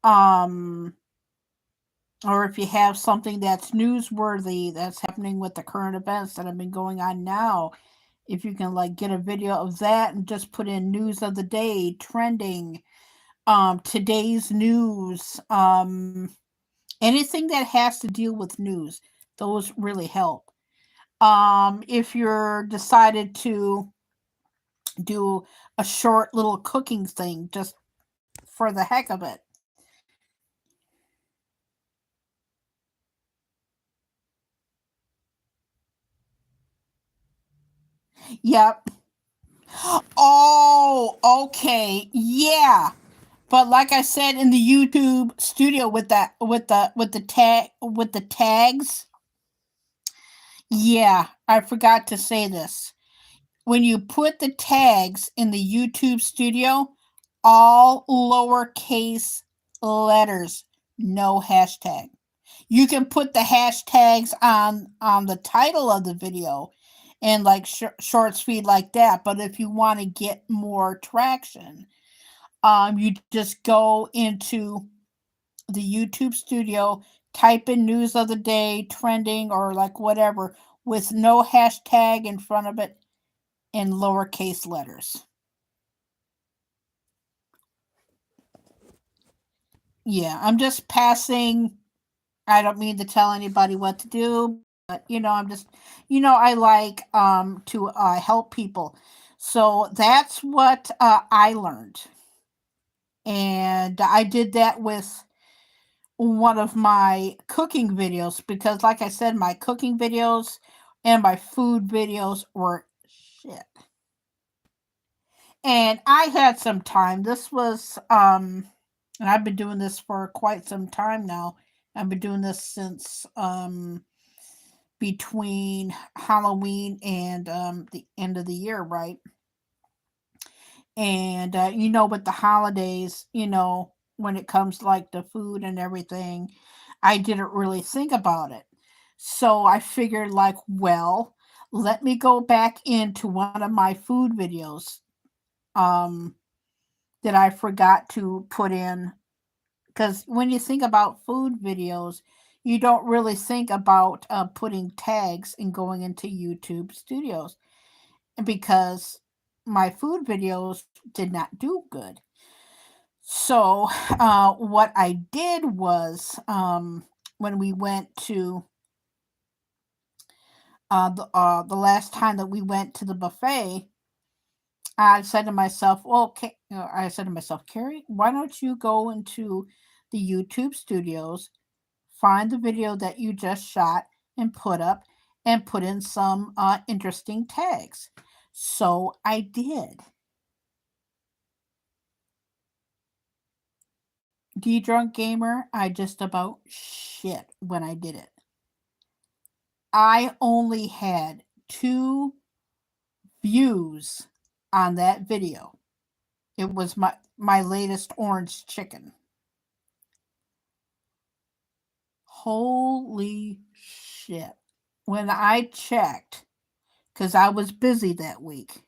um or if you have something that's newsworthy that's happening with the current events that have been going on now, if you can like get a video of that and just put in news of the day, trending, today's news, anything that has to deal with news, those really help. If you're decided to do a short little cooking thing just for the heck of it. Yep. Oh, okay. Yeah. But like I said in the YouTube studio with that with the tags, yeah, I forgot to say this. When you put the tags in the YouTube studio, all lowercase letters, no hashtag. You can put the hashtags on the title of the video and like short speed like that, but if you want to get more traction, you just go into the YouTube studio, type in news of the day, trending, or like whatever, with no hashtag in front of it in lowercase letters. Yeah, I'm just passing. I don't mean to tell anybody what to do, but I'm just, I like to help people. So that's what I learned. And I did that with one of my cooking videos because, like I said, my cooking videos and my food videos were shit. And I had some time. This was, and I've been doing this for quite some time now. I've been doing this since between Halloween and the end of the year, right? And with the holidays, when it comes to like the food and everything, I didn't really think about it. So I figured, like, well, let me go back into one of my food videos um, that I forgot to put in. Because when you think about food videos, you don't really think about putting tags and going into YouTube studios because my food videos did not do good. So, what I did was when we went to the last time that we went to the buffet, I said to myself, "Well, okay," I said to myself, "Carrie, why don't you go into the YouTube studios, find the video that you just shot, and put in some interesting tags." So I did. D Drunk Gamer, I just about shit when I did it. I only had 2 views on that video. It was my latest orange chicken. Holy shit. When I checked, because I was busy that week.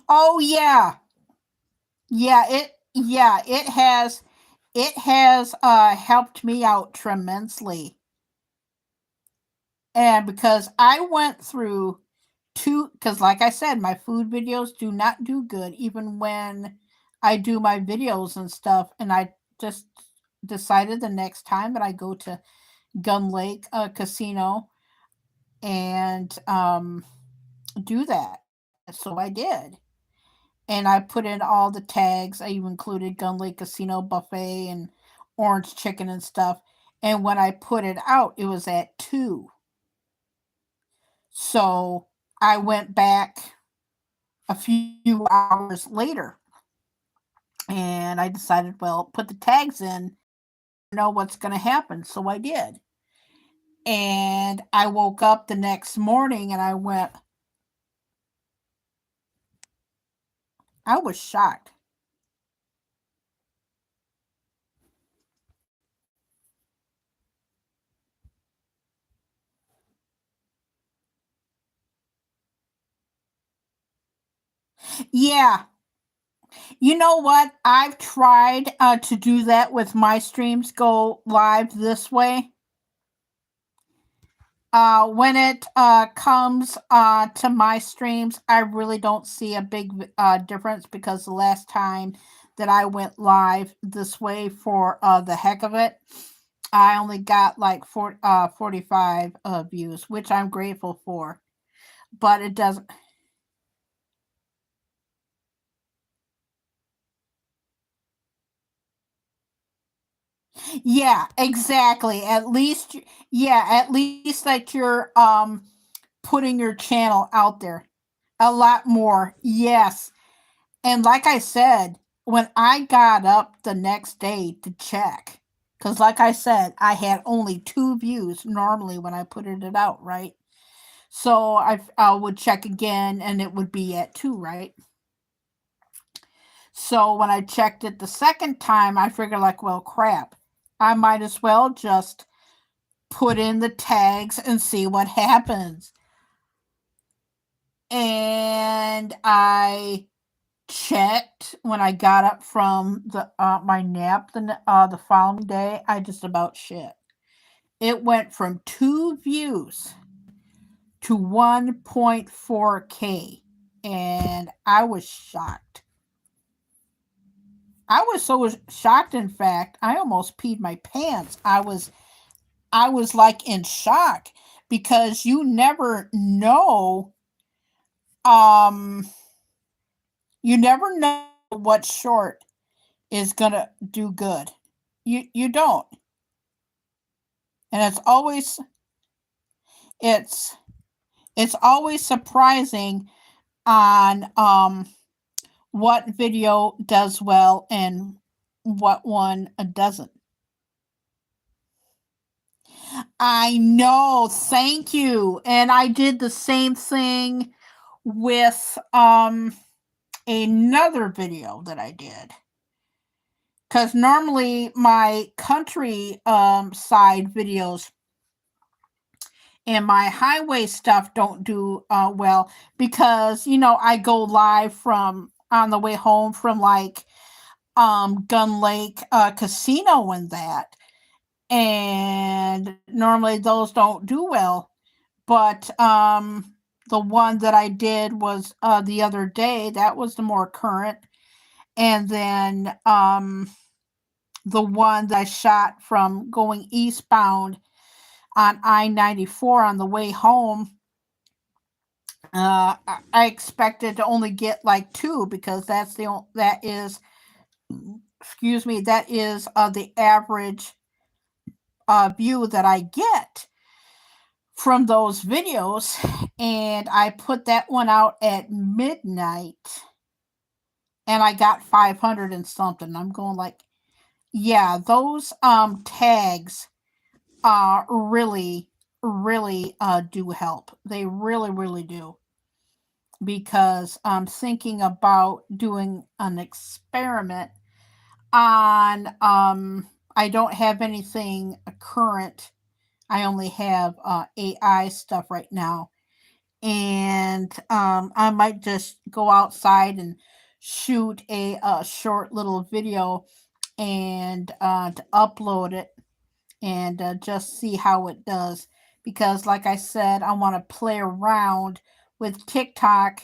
Oh yeah. It has helped me out tremendously. And because I went through because like I said, my food videos do not do good even when I do my videos and stuff. And I just decided the next time that I go to Gun Lake Casino and do that. So I did. And I put in all the tags. I even included Gun Lake Casino buffet and orange chicken and stuff. And when I put it out, it was at 2. So I went back a few hours later and I decided, well, put the tags in, know what's going to happen. So I did. And I woke up the next morning and I was shocked. Yeah. You know what? I've tried to do that with my streams, go live this way. When it comes to my streams, I really don't see a big difference because the last time that I went live this way for the heck of it, I only got like 45 views, which I'm grateful for. But it doesn't. Yeah, exactly. At least that you're putting your channel out there a lot more. Yes. And like I said, when I got up the next day to check, because like I said, I had only 2 views normally when I put it out, right? So I would check again and it would be at 2, right? So when I checked it the second time, I figured, like, well, crap. I might as well just put in the tags and see what happens. And I checked when I got up from the my nap the following day. I just about shit. It went from 2 views to 1.4K, and I was shocked. I was so shocked. In fact, I almost peed my pants. I was like in shock because um you never know what short is gonna do good. You don't. And it's it's always surprising on what video does well and what one doesn't. I know, thank you. And I did the same thing with another video that I did. Cuz normally my country side videos and my highway stuff don't do well because I go live from on the way home from like Gun Lake Casino and that, and normally those don't do well. But the one that I did was the other day. That was the more current, and then the one that I shot from going eastbound on I-94 on the way home. I expected to only get like two because that is excuse me, that is the average view that I get from those videos. And I put that one out at midnight and I got 500 and something. I'm going like, yeah, those tags really, really do help. They really, really do. Because I'm thinking about doing an experiment on I don't have anything current. I only have AI stuff right now. And I might just go outside and shoot a short little video and to upload it and just see how it does. Because, like I said, I want to play around with TikTok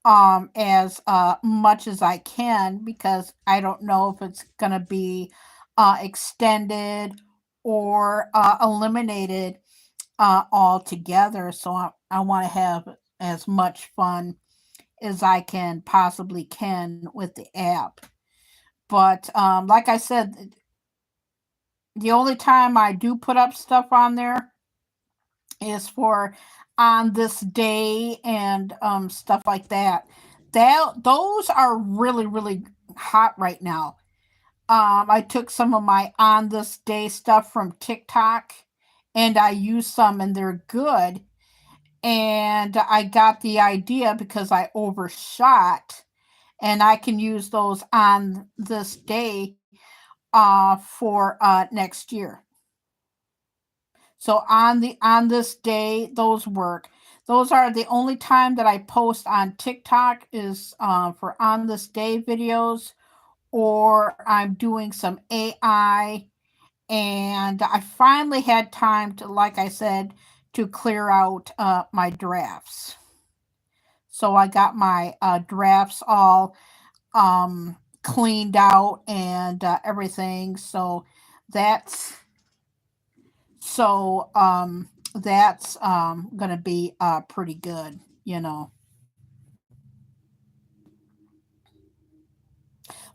as much as I can because I don't know if it's going to be extended or eliminated altogether. So I want to have as much fun as I can possibly can with the app. But like I said, the only time I do put up stuff on there is for on this day and stuff like that. Those are really really hot right now. I took some of my on this day stuff from TikTok and I used some and they're good. And I got the idea because I overshot and I can use those on this day for next year. So on this day, those work. Those are the only time that I post on TikTok is for on this day videos, or I'm doing some AI, and I finally had time to, like I said, to clear out my drafts. So I got my drafts all cleaned out and everything. That's that's gonna be pretty good.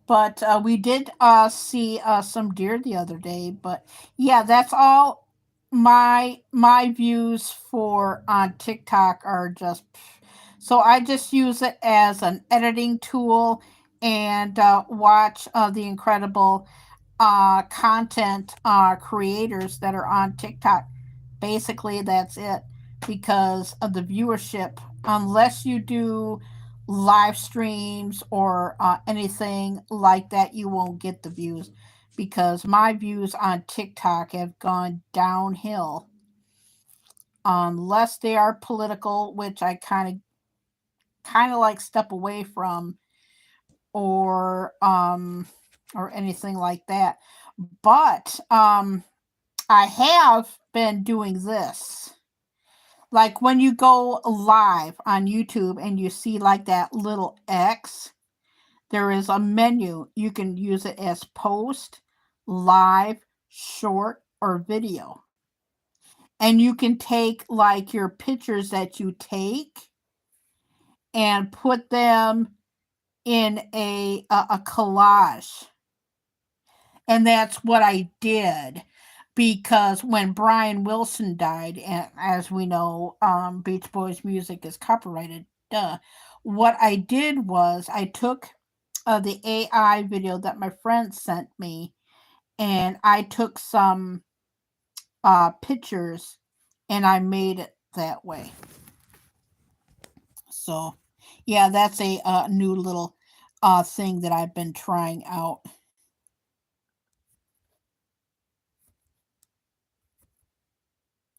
But we did see some deer the other day. But yeah, that's all. My views for on TikTok are just so I just use it as an editing tool and watch the incredible content creators that are on TikTok. Basically, that's it because of the viewership. Unless you do live streams or anything like that, you won't get the views because my views on TikTok have gone downhill unless they are political, which I kind of like step away from or anything like that. But I have been doing this. Like when you go live on YouTube and you see like that little X, there is a menu. You can use it as post, live, short, or video. And you can take like your pictures that you take and put them in a collage. And that's what I did, because when Brian Wilson died, and as we know, Beach Boys music is copyrighted, duh. What I did was I took the AI video that my friend sent me, and I took some pictures and I made it that way. So, yeah, that's a new little thing that I've been trying out.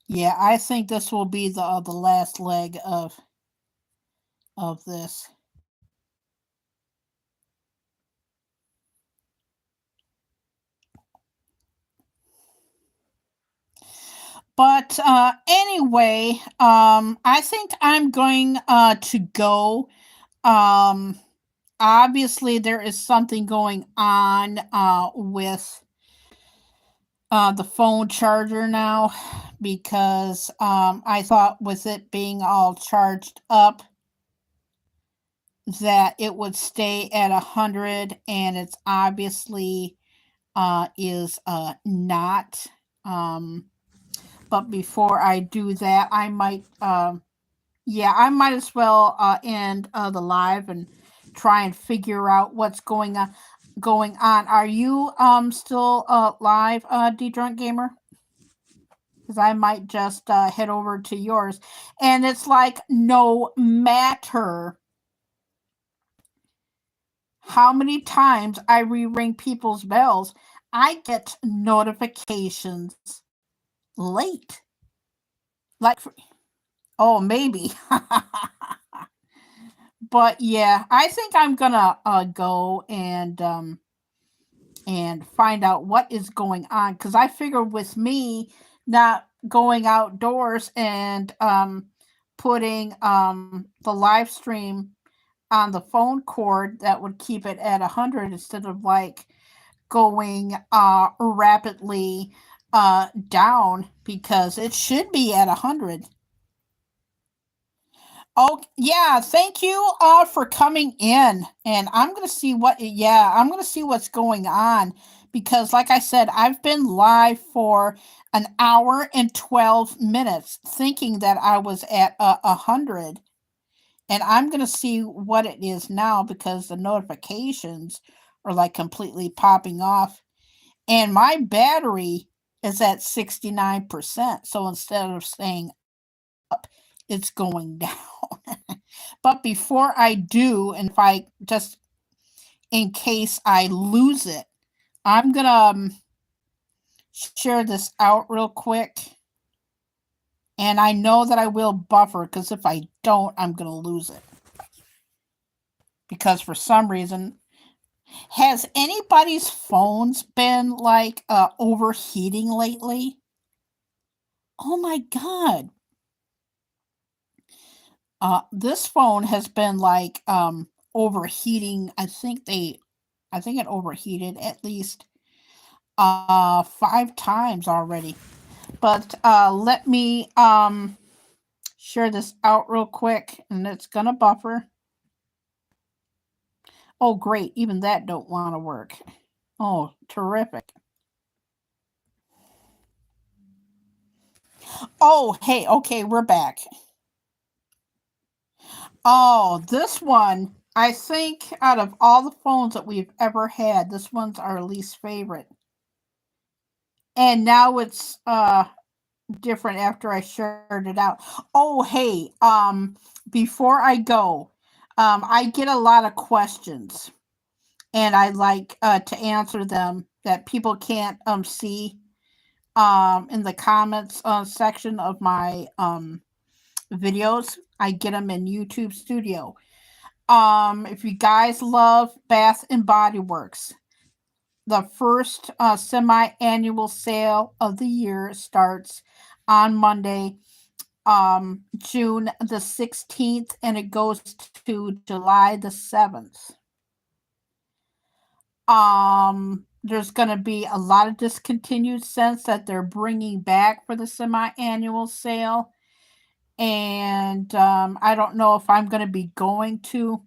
Yeah, I think this will be the last leg of this. But anyway, I think I'm going to go. Um, Obviously, there is something going on with the phone charger now, because I thought with it being all charged up that it would stay at 100, and it's obviously is not. Um, but before I do that, I might yeah, I might as well end the live and try and figure out what's going on. Are you still live, D Drunk Gamer? Because I might just head over to yours. And it's like, no matter how many times I re-ring people's bells, I get notifications late. Like, oh, maybe. But yeah, I think I'm gonna go and find out what is going on, because I figure with me not going outdoors and putting the live stream on the phone cord, that would keep it at 100 instead of like going rapidly down, because it should be at 100. Oh, yeah, thank you for coming in. And I'm going to see I'm going to see what's going on, because like I said, I've been live for an hour and 12 minutes thinking that I was at 100. And I'm going to see what it is now, because the notifications are like completely popping off. And my battery is at 69%. So instead of staying up, it's going down. But before I do, and if I just in case I lose it, I'm gonna share this out real quick. And I know that I will buffer, because if I don't, I'm gonna lose it. Because for some reason, has anybody's phones been like overheating lately? Oh my god. This phone has been like overheating. I think it overheated at least 5 times already. But let me share this out real quick, and it's gonna buffer. Oh great, even that don't want to work. Oh, terrific. Oh, hey, okay, we're back. Oh, this one, I think out of all the phones that we've ever had, this one's our least favorite. And now it's different after I shared it out. Oh, hey, before I go, I get a lot of questions, and I like to answer them that people can't see in the comments section of my videos. I get them in YouTube Studio. If you guys love Bath and Body Works, the first semi-annual sale of the year starts on Monday, June the 16th, and it goes to July the 7th. There's going to be a lot of discontinued scents that they're bringing back for the semi-annual sale. And I don't know if I'm going to be going to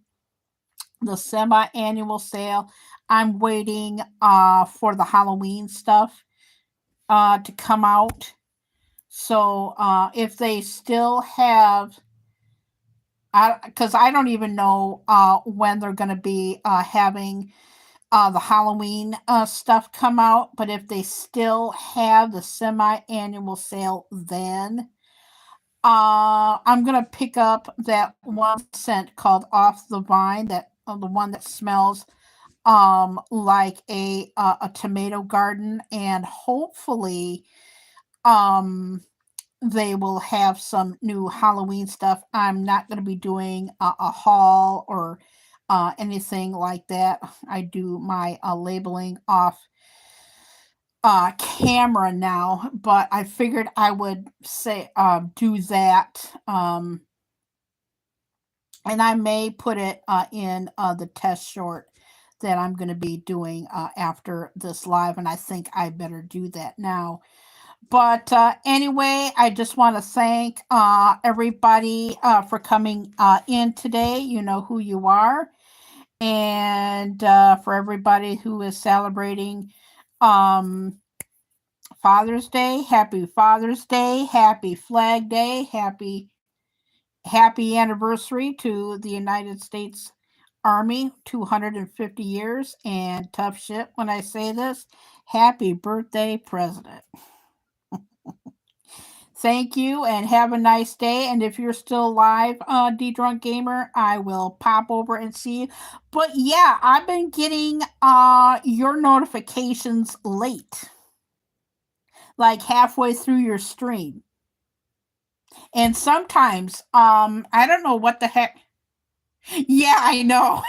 the semi-annual sale. I'm waiting for the Halloween stuff to come out. So if they still have, because I don't even know when they're going to be having the Halloween stuff come out, but if they still have the semi-annual sale, then I'm gonna pick up that one scent called Off the Vine, that the one that smells like a tomato garden, and hopefully um they will have some new Halloween stuff. I'm not going to be doing a haul or anything like that. I do my labeling off camera now, but I figured I would say do that. And I may put it in the test short that I'm going to be doing after this live, and I think I better do that now. But anyway, I just want to thank everybody for coming in today. You know who you are. And for everybody who is celebrating um, Father's Day, happy Father's Day, happy Flag Day, happy anniversary to the United States Army, 250 years, and tough shit when I say this. Happy birthday, President. Thank you and have a nice day. And if you're still live, D Drunk Gamer, I will pop over and see you. But yeah, I've been getting your notifications late, like halfway through your stream. And sometimes, I don't know what the heck. Yeah, I know.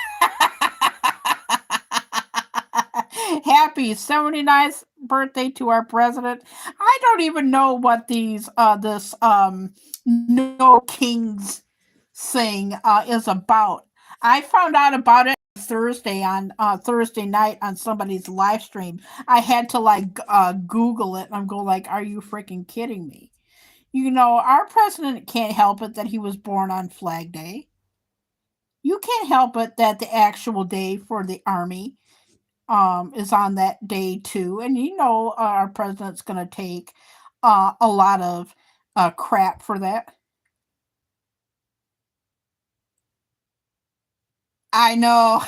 Happy 79th birthday to our president. I don't even know what this No Kings thing is about. I found out about it Thursday night on somebody's live stream. I had to like Google it and I'm going like, are you freaking kidding me? You know, our president can't help it that he was born on Flag Day. You can't help it that the actual day for the army is on that day too. And you know, our president's going to take a lot of crap for that. I know.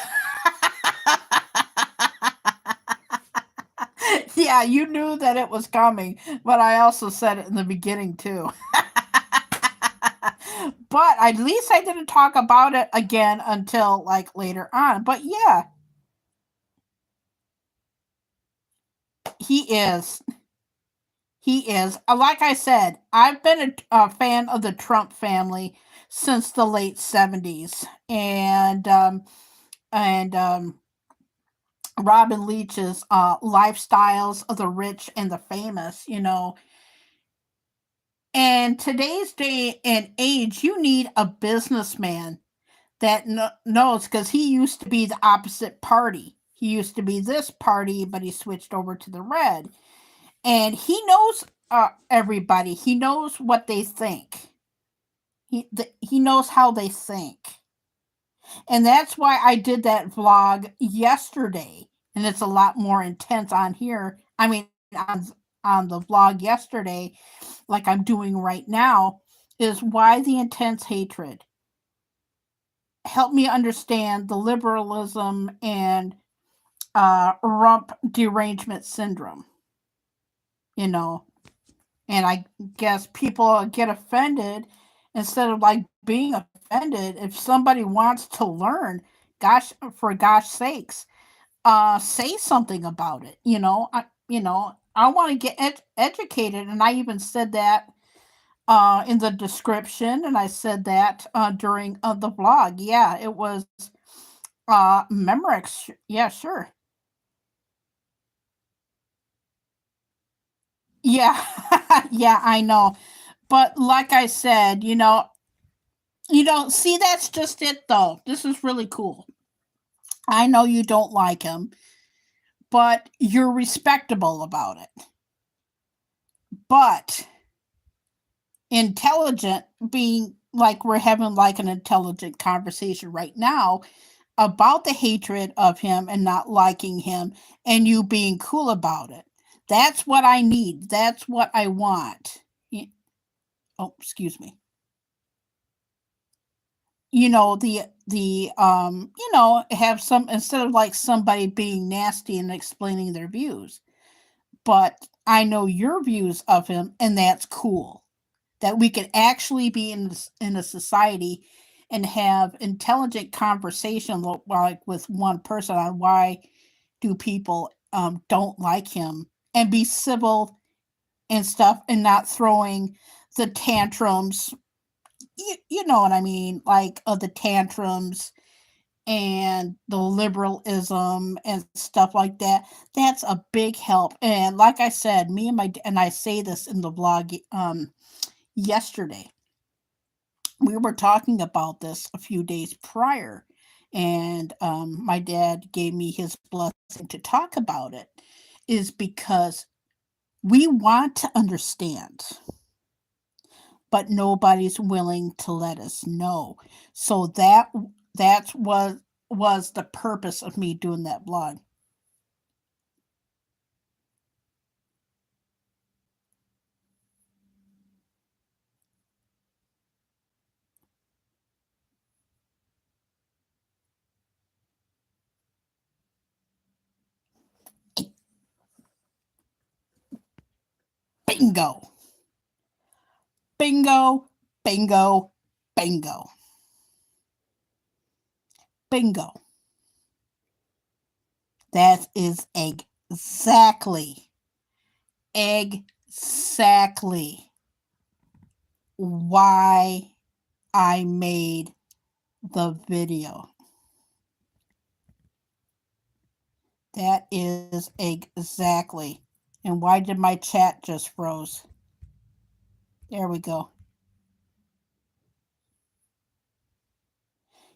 Yeah, you knew that it was coming, but I also said it in the beginning too. But at least I didn't talk about it again until like later on. But yeah, he is. He is. Like I said, I've been a fan of the Trump family since the late 70s. And Robin Leach's lifestyles of the rich and the famous, you know. And today's day and age, you need a businessman that knows, because he used to be the opposite party. He used to be this party, but he switched over to the red. And he knows everybody. He knows what they think. He knows how they think. And that's why I did that vlog yesterday. And it's a lot more intense on here. I mean, on the vlog yesterday, like I'm doing right now, is why the intense hatred. Help me understand the liberalism and rump derangement syndrome. You know, and I guess people get offended instead of like being offended. If somebody wants to learn, gosh, for gosh sakes, say something about it. I want to get educated, and I even said that in the description, and I said that during the vlog. Yeah, it was Memorex. Yeah, sure. Yeah, yeah, I know. But like I said, see, that's just it though. This is really cool. I know you don't like him, but you're respectable about it. But intelligent, being like we're having like an intelligent conversation right now, about the hatred of him and not liking him and you being cool about it. That's what I need. That's what I want. Oh, excuse me. Have some, instead of like somebody being nasty and explaining their views. But I know your views of him, and that's cool. That we could actually be in a society and have intelligent conversation like with one person on why do people don't like him, and be civil and stuff, and not throwing the tantrums. You know what I mean, like the tantrums and the liberalism and stuff like that. That's a big help. And like I said, and I say this in the vlog yesterday, we were talking about this a few days prior, and my dad gave me his blessing to talk about it, is because we want to understand, but nobody's willing to let us know. So that's what was the purpose of me doing that blog. Bingo, bingo, bingo, bingo, bingo. That is exactly why I made the video. That is exactly. And why did my chat just froze? There we go.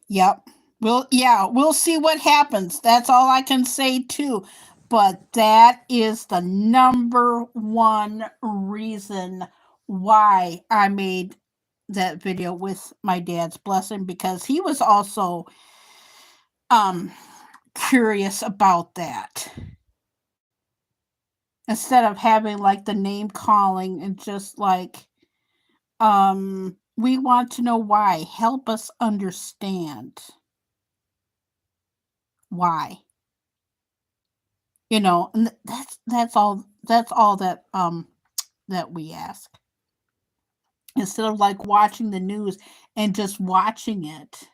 Yep. We'll see what happens. That's all I can say too. But that is the number one reason why I made that video with my dad's blessing, because he was also um curious about that. Instead of having like the name calling and just like we want to know why. Help us understand why. And that's all that we ask. Instead of like watching the news and just watching it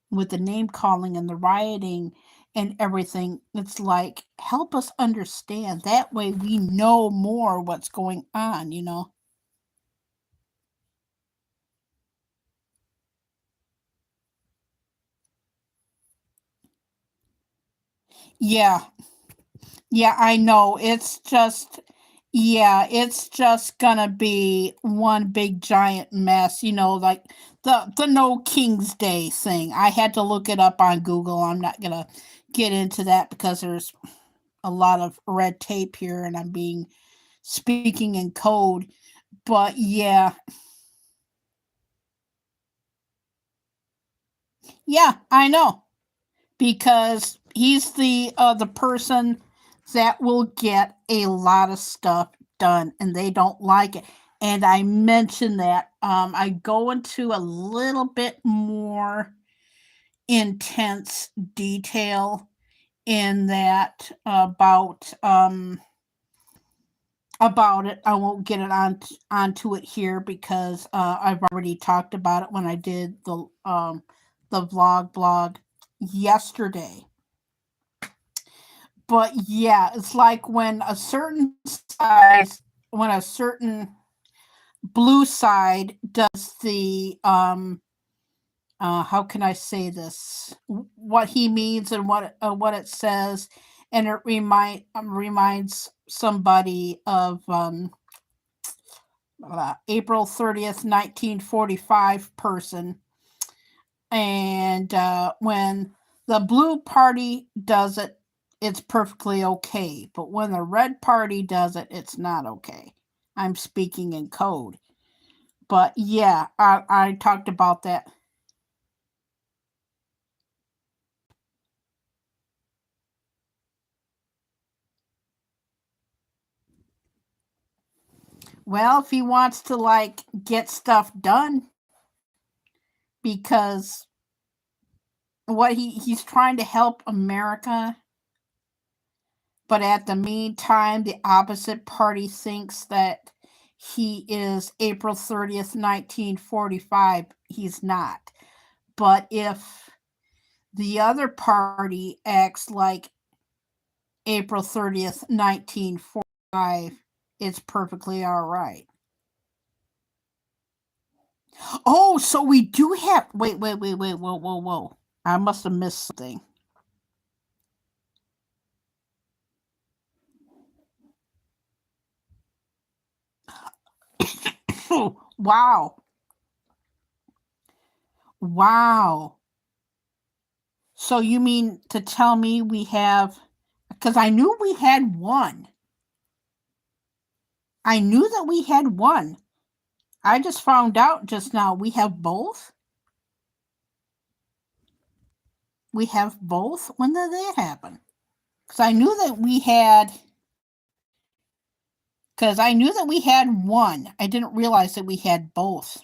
with the name calling and the rioting and everything, it's like, help us understand. That way we know more what's going on. Yeah. Yeah, I know. It's just gonna be one big giant mess, like the No King's Day thing. I had to look it up on Google. I'm not gonna get into that because there's a lot of red tape here and I'm being speaking in code. But yeah, yeah, I know. Because he's the person that will get a lot of stuff done and they don't like it. And I mentioned that I go into a little bit more intense detail in that about it. I won't get it onto it here because I've already talked about it when I did the vlog blog yesterday. But yeah, it's like when a certain blue side does the how can I say this? What he means and what it says, and it reminds somebody of April 30th, 1945 person. And when the blue party does it, it's perfectly okay. But when the red party does it, it's not okay. I'm speaking in code. But yeah, I talked about that. Well, if he wants to like get stuff done, because what he's trying to help America, but at the meantime, the opposite party thinks that he is April 30th, 1945. He's not. But if the other party acts like April 30th, 1945, it's perfectly all right. Oh, so we do have. Wait. Whoa. I must have missed something. Wow. Wow. So you mean to tell me we have. Because I knew we had one. I knew that we had one. I just found out just now we have both. We have both. When did that happen? Because I knew that we had. Because I knew that we had one. I didn't realize that we had both.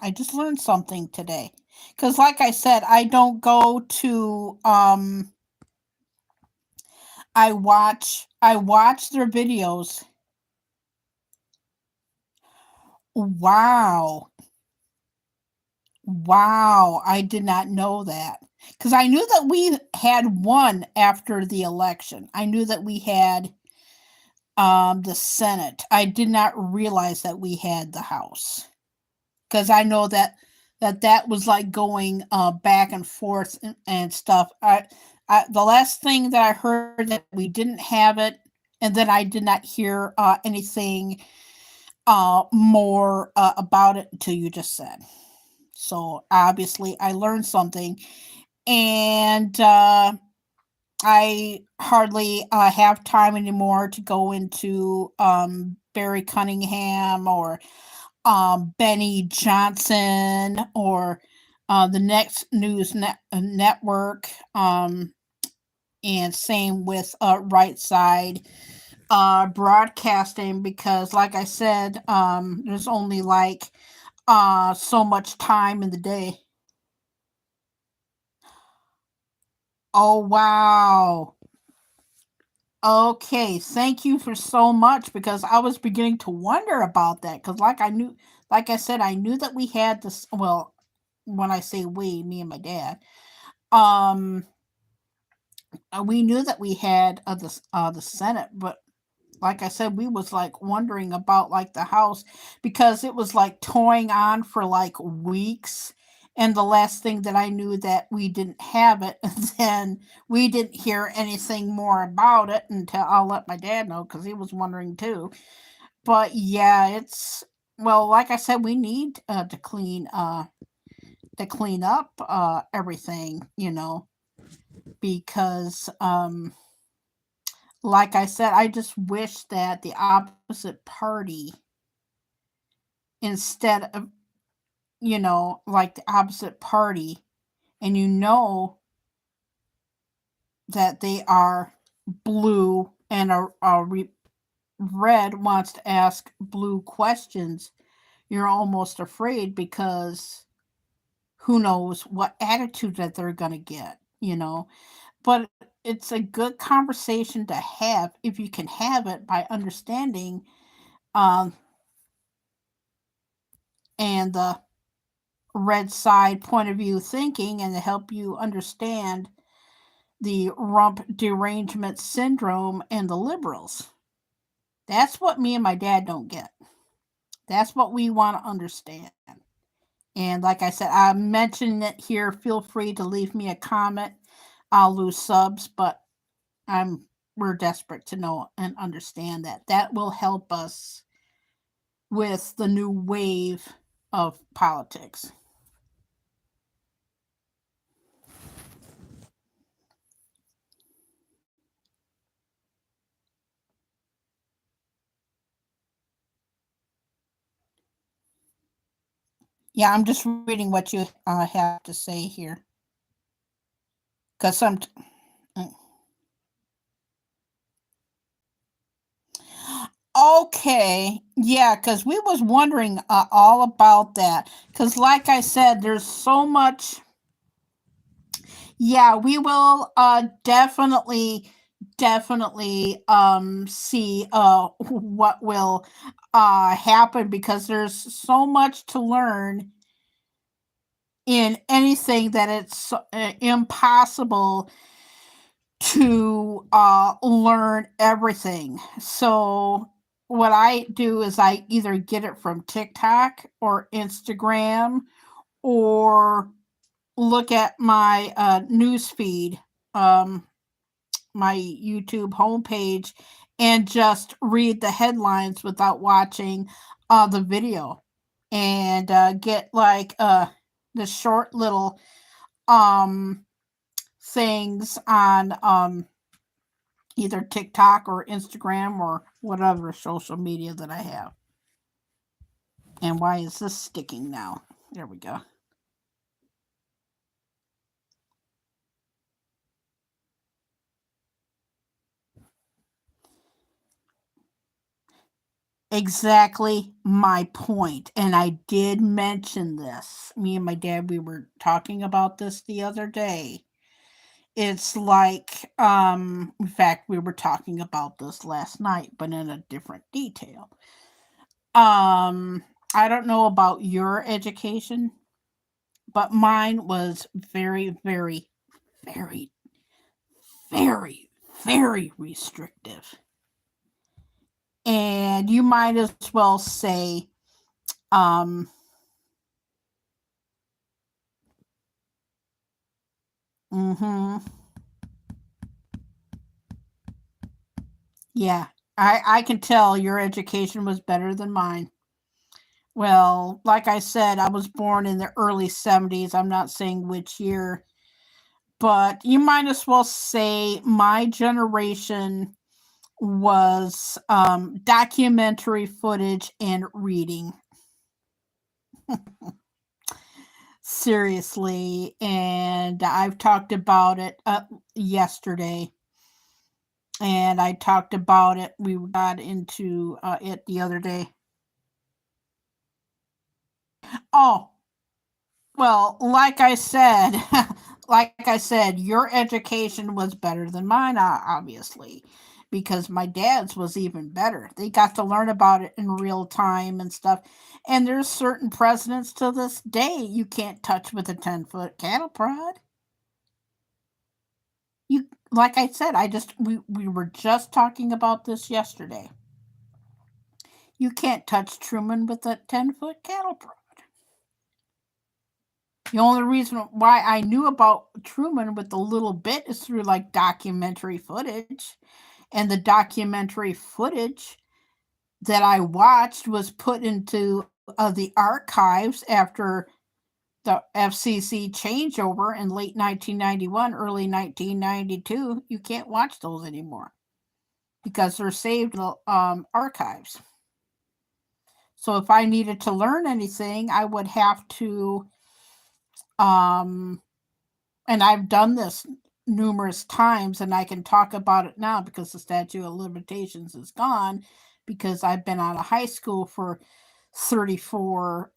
I just learned something today. Because, like I said, I don't go to. I watch their videos. Wow. Wow, I did not know that. Because I knew that we had one after the election. I knew that we had the Senate. I did not realize that we had the House. Because I know that was like going back and forth and stuff. The last thing that I heard that we didn't have it, and then I did not hear anything more about it until you just said. So obviously, I learned something, and I hardly have time anymore to go into Barry Cunningham or Benny Johnson or the Next News Network, and same with Right Side Broadcasting, because, like I said, there's only like so much time in the day. Oh, wow. Okay, thank you for so much, because I was beginning to wonder about that, because like I said, I knew that we had this. Well, when I say we, me and my dad, um, we knew that we had the Senate, but like I said, we was like wondering about like the House, because it was like toying on for like weeks. And the last thing that I knew that we didn't have it, and then we didn't hear anything more about it until I'll let my dad know, because he was wondering too. But yeah, it's, well, like I said, we need to clean up everything, because like I said, I just wish that the opposite party, instead of, like the opposite party, and that they are blue, and red wants to ask blue questions, you're almost afraid, because who knows what attitude that they're going to get. But it's a good conversation to have if you can have it by understanding um, and the red side point of view thinking, and to help you understand the rump derangement syndrome and the liberals. That's what me and my dad don't get. That's what we want to understand. And like I said, I mentioned it here. Feel free to leave me a comment. I'll lose subs, but I'm we're desperate to know and understand that. That will help us with the new wave of politics. Yeah, I'm just reading what you have to say here, because some. Okay, yeah, because we was wondering all about that. Because, like I said, there's so much. Yeah, we will definitely see what will happen because there's so much to learn in anything that it's impossible to learn everything. So what I do is I either get it from TikTok or Instagram or look at my news feed, um, my YouTube homepage, and just read the headlines without watching the video, and get like the short little um, things on either TikTok or Instagram or whatever social media that I have. And why is this sticking now? There we go. Exactly my point. And I did mention this. Me and my dad, we were talking about this the other day. It's like, in fact, we were talking about this last night, but in a different detail. I don't know about your education, but mine was very, very, very, very, very restrictive. And you might as well say, um, mm-hmm, yeah, I can tell your education was better than mine. Well, like I said, I was born in the early 70s. I'm not saying which year, but you might as well say my generation was documentary footage and reading. Seriously. And I've talked about it yesterday. And I talked about it. We got into it the other day. Oh, well, like I said, your education was better than mine, obviously, because my dad's was even better. They got to learn about it in real time and stuff. And there's certain presidents to this day you can't touch with a 10-foot cattle prod. You, like I said, we were just talking about this yesterday. You can't touch Truman with a 10-foot cattle prod. The only reason why I knew about Truman with a little bit is through like documentary footage. And the documentary footage that I watched was put into the archives after the FCC changeover in late 1991, early 1992. You can't watch those anymore because they're saved in the archives. So if I needed to learn anything, I would have to um, and I've done this numerous times and I can talk about it now because the statute of limitations is gone because I've been out of high school for 34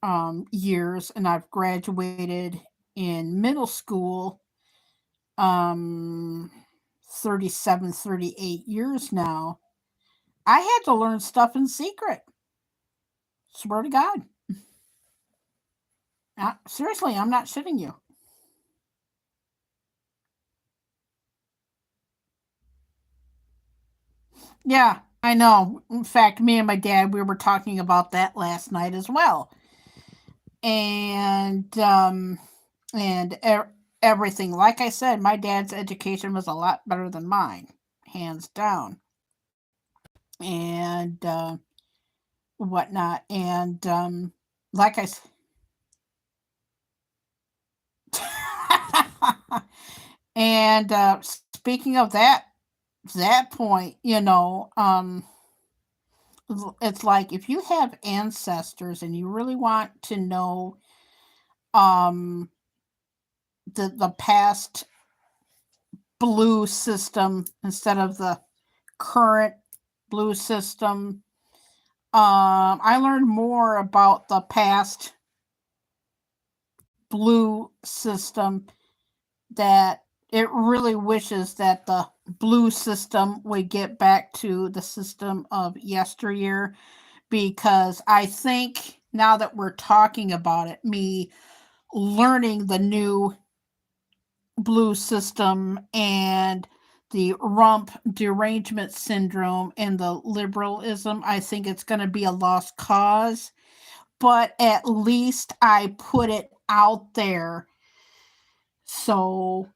years and I've graduated in middle school um, 37, 38 years now. I had to learn stuff in secret. Swear to God. Seriously, I'm not shitting you. Yeah, I know. In fact, me and my dad, we were talking about that last night as well. And and everything. Like I said, my dad's education was a lot better than mine, hands down. And whatnot. And like I said, and speaking of that point, it's like if you have ancestors and you really want to know um the past blue system instead of the current blue system, I learned more about the past blue system, that it really wishes that the blue system would get back to the system of yesteryear, because I think now that we're talking about it, me learning the new blue system and the rump derangement syndrome and the liberalism, I think it's going to be a lost cause. But at least I put it out there. So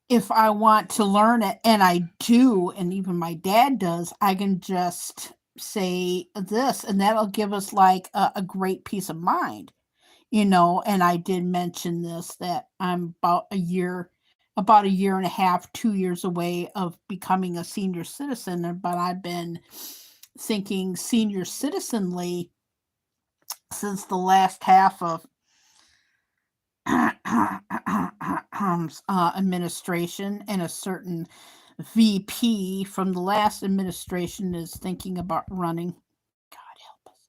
if I want to learn it, and I do, and even my dad does, I can just say this, and that'll give us like a great peace of mind, And I did mention this, that I'm about a year and a half, 2 years away of becoming a senior citizen, but I've been thinking senior citizenly since the last half of administration, and a certain VP from the last administration is thinking about running. God help us.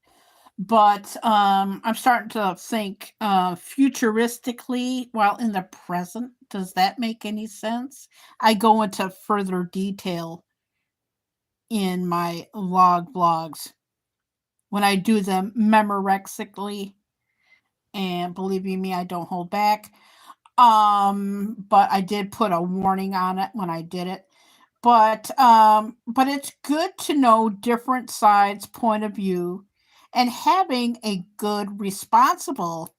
But I'm starting to think futuristically while in the present. Does that make any sense? I go into further detail in my log vlogs when I do them memorexically, and believe you me, I don't hold back. But I did put a warning on it when I did it. But it's good to know different sides' point of view, and having a good, responsible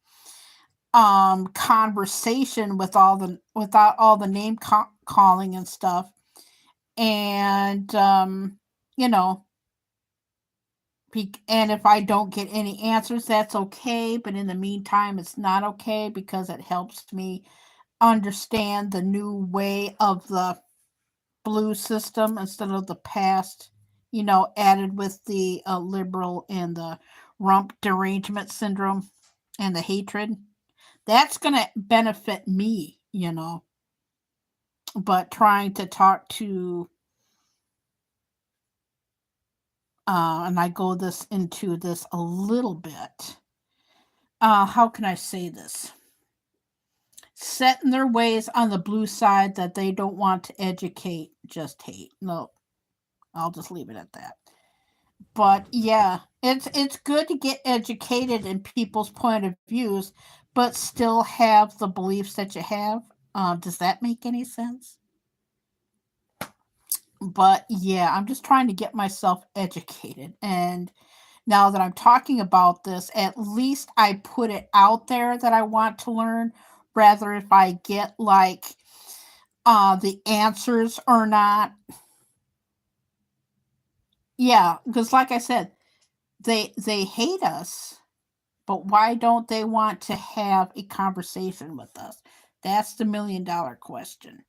conversation with all the without all the calling and stuff. And you know, and if I don't get any answers, that's okay. But in the meantime, it's not okay, because it helps me understand the new way of the blue system instead of the past, added with the liberal and the rump derangement syndrome and the hatred. That's going to benefit me. But trying to talk to, and I go this into this a little bit. How can I say this? Set in their ways on the blue side that they don't want to educate, just hate. No, I'll just leave it at that. But yeah, it's good to get educated in people's point of views, but still have the beliefs that you have. Does that make any sense? But yeah, I'm just trying to get myself educated, and now that I'm talking about this, at least I put it out there that I want to learn, rather if I get like the answers or not. Yeah, because like I said, they hate us, but why don't they want to have a conversation with us? That's the $1,000,000 question.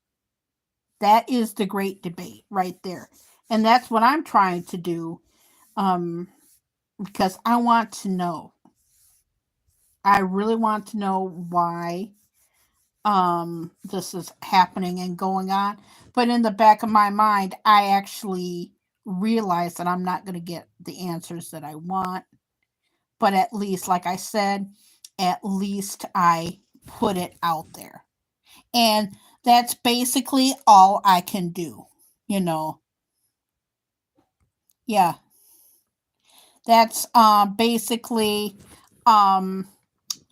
That is the great debate right there. And that's what I'm trying to do, um, because I want to know. I really want to know why this is happening and going on. But in the back of my mind, I actually realize that I'm not going to get the answers that I want. But at least, like I said, at least I put it out there. And that's basically all I can do, you know. Yeah, that's basically um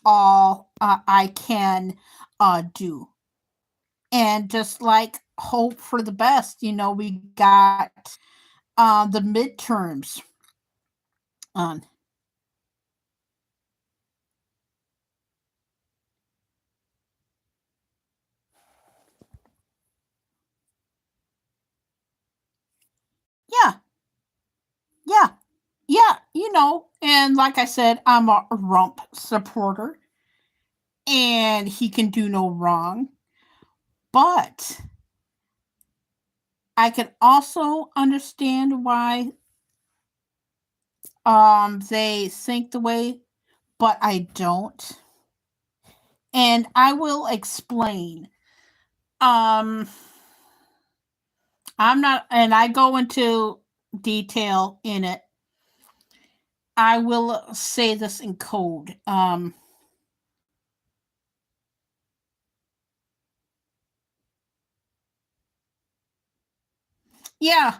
all I can do. And just like hope for the best, we got the midterms on. Yeah, yeah, yeah, and like I said, I'm a rump supporter, and he can do no wrong. But I can also understand why they think the way, but I don't. And I will explain. Um I'm not, and I go into detail in it. I will say this in code. Yeah,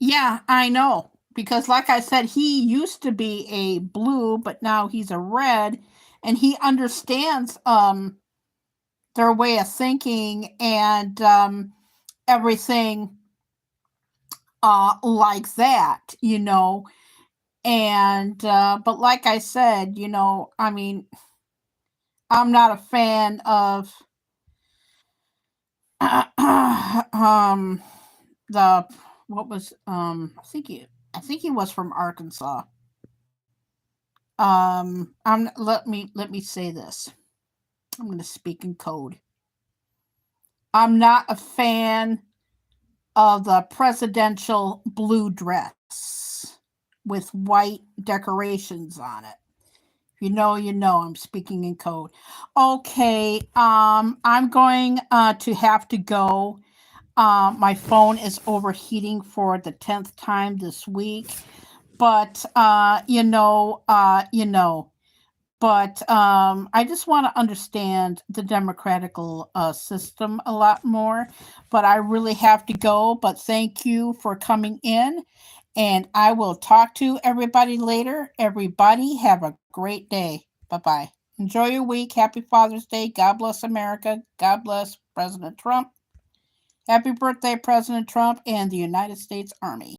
yeah, I know. Because like I said, he used to be a blue, but now he's a red, and he understands their way of thinking and everything like that, And but like I said, I mean, I'm not a fan of um the what was I think he was from Arkansas. I'm let me say this. I'm going to speak in code. I'm not a fan of the presidential blue dress with white decorations on it. I'm speaking in code. Okay, I'm going to have to go. My phone is overheating for the 10th time this week. But but I just want to understand the democratical system a lot more. But I really have to go. But thank you for coming in, and I will talk to everybody later. Everybody, have a great day. Bye bye. Enjoy your week. Happy Father's Day. God bless America. God bless President Trump. Happy birthday, President Trump and the United States Army.